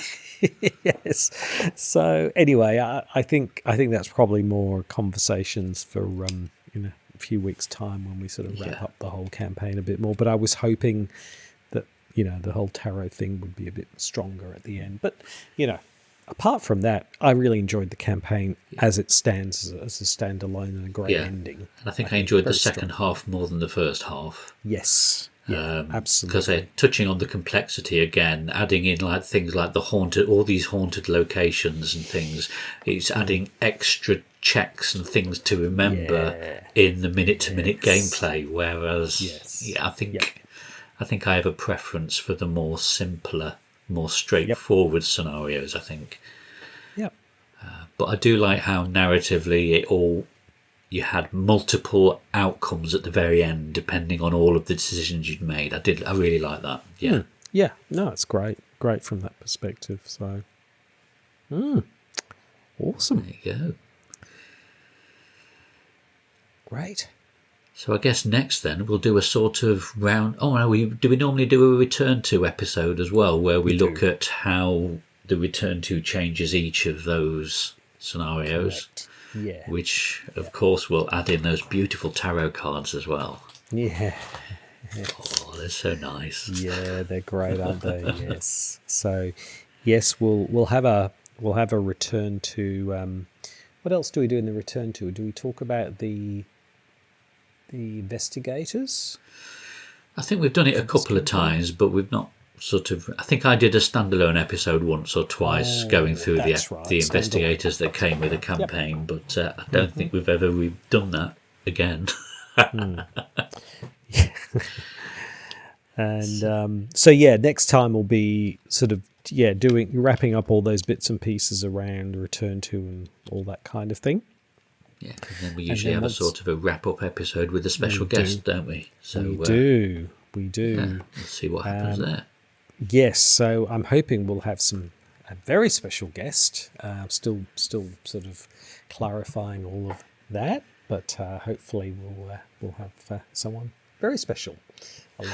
Yes. So anyway, I think that's probably more conversations for in a few weeks' time when we sort of wrap up the whole campaign a bit more. But I was hoping that the whole tarot thing would be a bit stronger at the end. But apart from that, I really enjoyed the campaign as it stands as a standalone and a great ending. And I think I enjoyed the second half more than the first half. Yes. Yeah, absolutely. Because they're touching on the complexity again, adding in like things like all these haunted locations and things. It's adding extra checks and things to remember in the minute-to-minute gameplay. Whereas, I think I have a preference for the more simpler, more straightforward scenarios. I think. Yep. But I do like how narratively you had multiple outcomes at the very end, depending on all of the decisions you'd made. I really like that. Yeah. Yeah. No, it's great from that perspective. So, awesome. There you go. Great. So I guess next then we'll do a sort of round. Oh no, do we normally do a return to episode as well, where we look at how the return to changes each of those scenarios? Correct. Yeah. Which, of course, will add in those beautiful tarot cards as well. Yeah. Oh, they're so nice. Yeah, they're great, aren't they? Yes. So, yes, we'll have a return to. What else do we do in the return to? Do we talk about the investigators? I think we've done it a couple of times, but we've not sort of. I think I did a standalone episode once or twice going through the investigators that came with the campaign, but I don't think we've ever done that again. And next time will be sort of wrapping up all those bits and pieces around return to and all that kind of thing. Yeah, and then we usually have a sort of a wrap-up episode with a special guest, don't we? So we do. Yeah, let's see what happens there. Yes, so I'm hoping we'll have a very special guest. Still sort of clarifying all of that, but hopefully we'll have someone very special along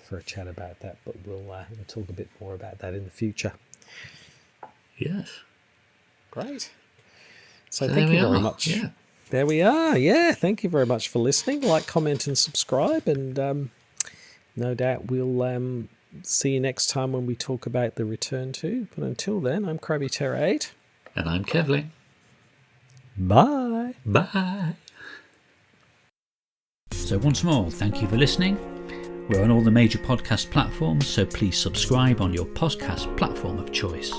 for a chat about that. But we'll talk a bit more about that in the future. Yes. Great. So thank you very much. Yeah. There we are. Yeah, thank you very much for listening. Like, comment, and subscribe, and no doubt we'll see you next time when we talk about the return to. But until then, I'm CrabbyTerror8. And I'm Kevling. Bye. Bye. So once more, thank you for listening. We're on all the major podcast platforms, so please subscribe on your podcast platform of choice.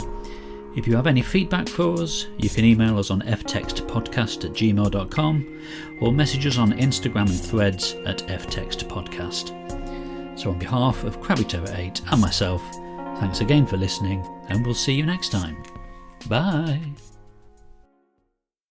If you have any feedback for us, you can email us on ftextpodcast@gmail.com or message us on Instagram and Threads at ftextpodcast. So on behalf of CrabbyTerror8 and myself, thanks again for listening, and we'll see you next time. Bye!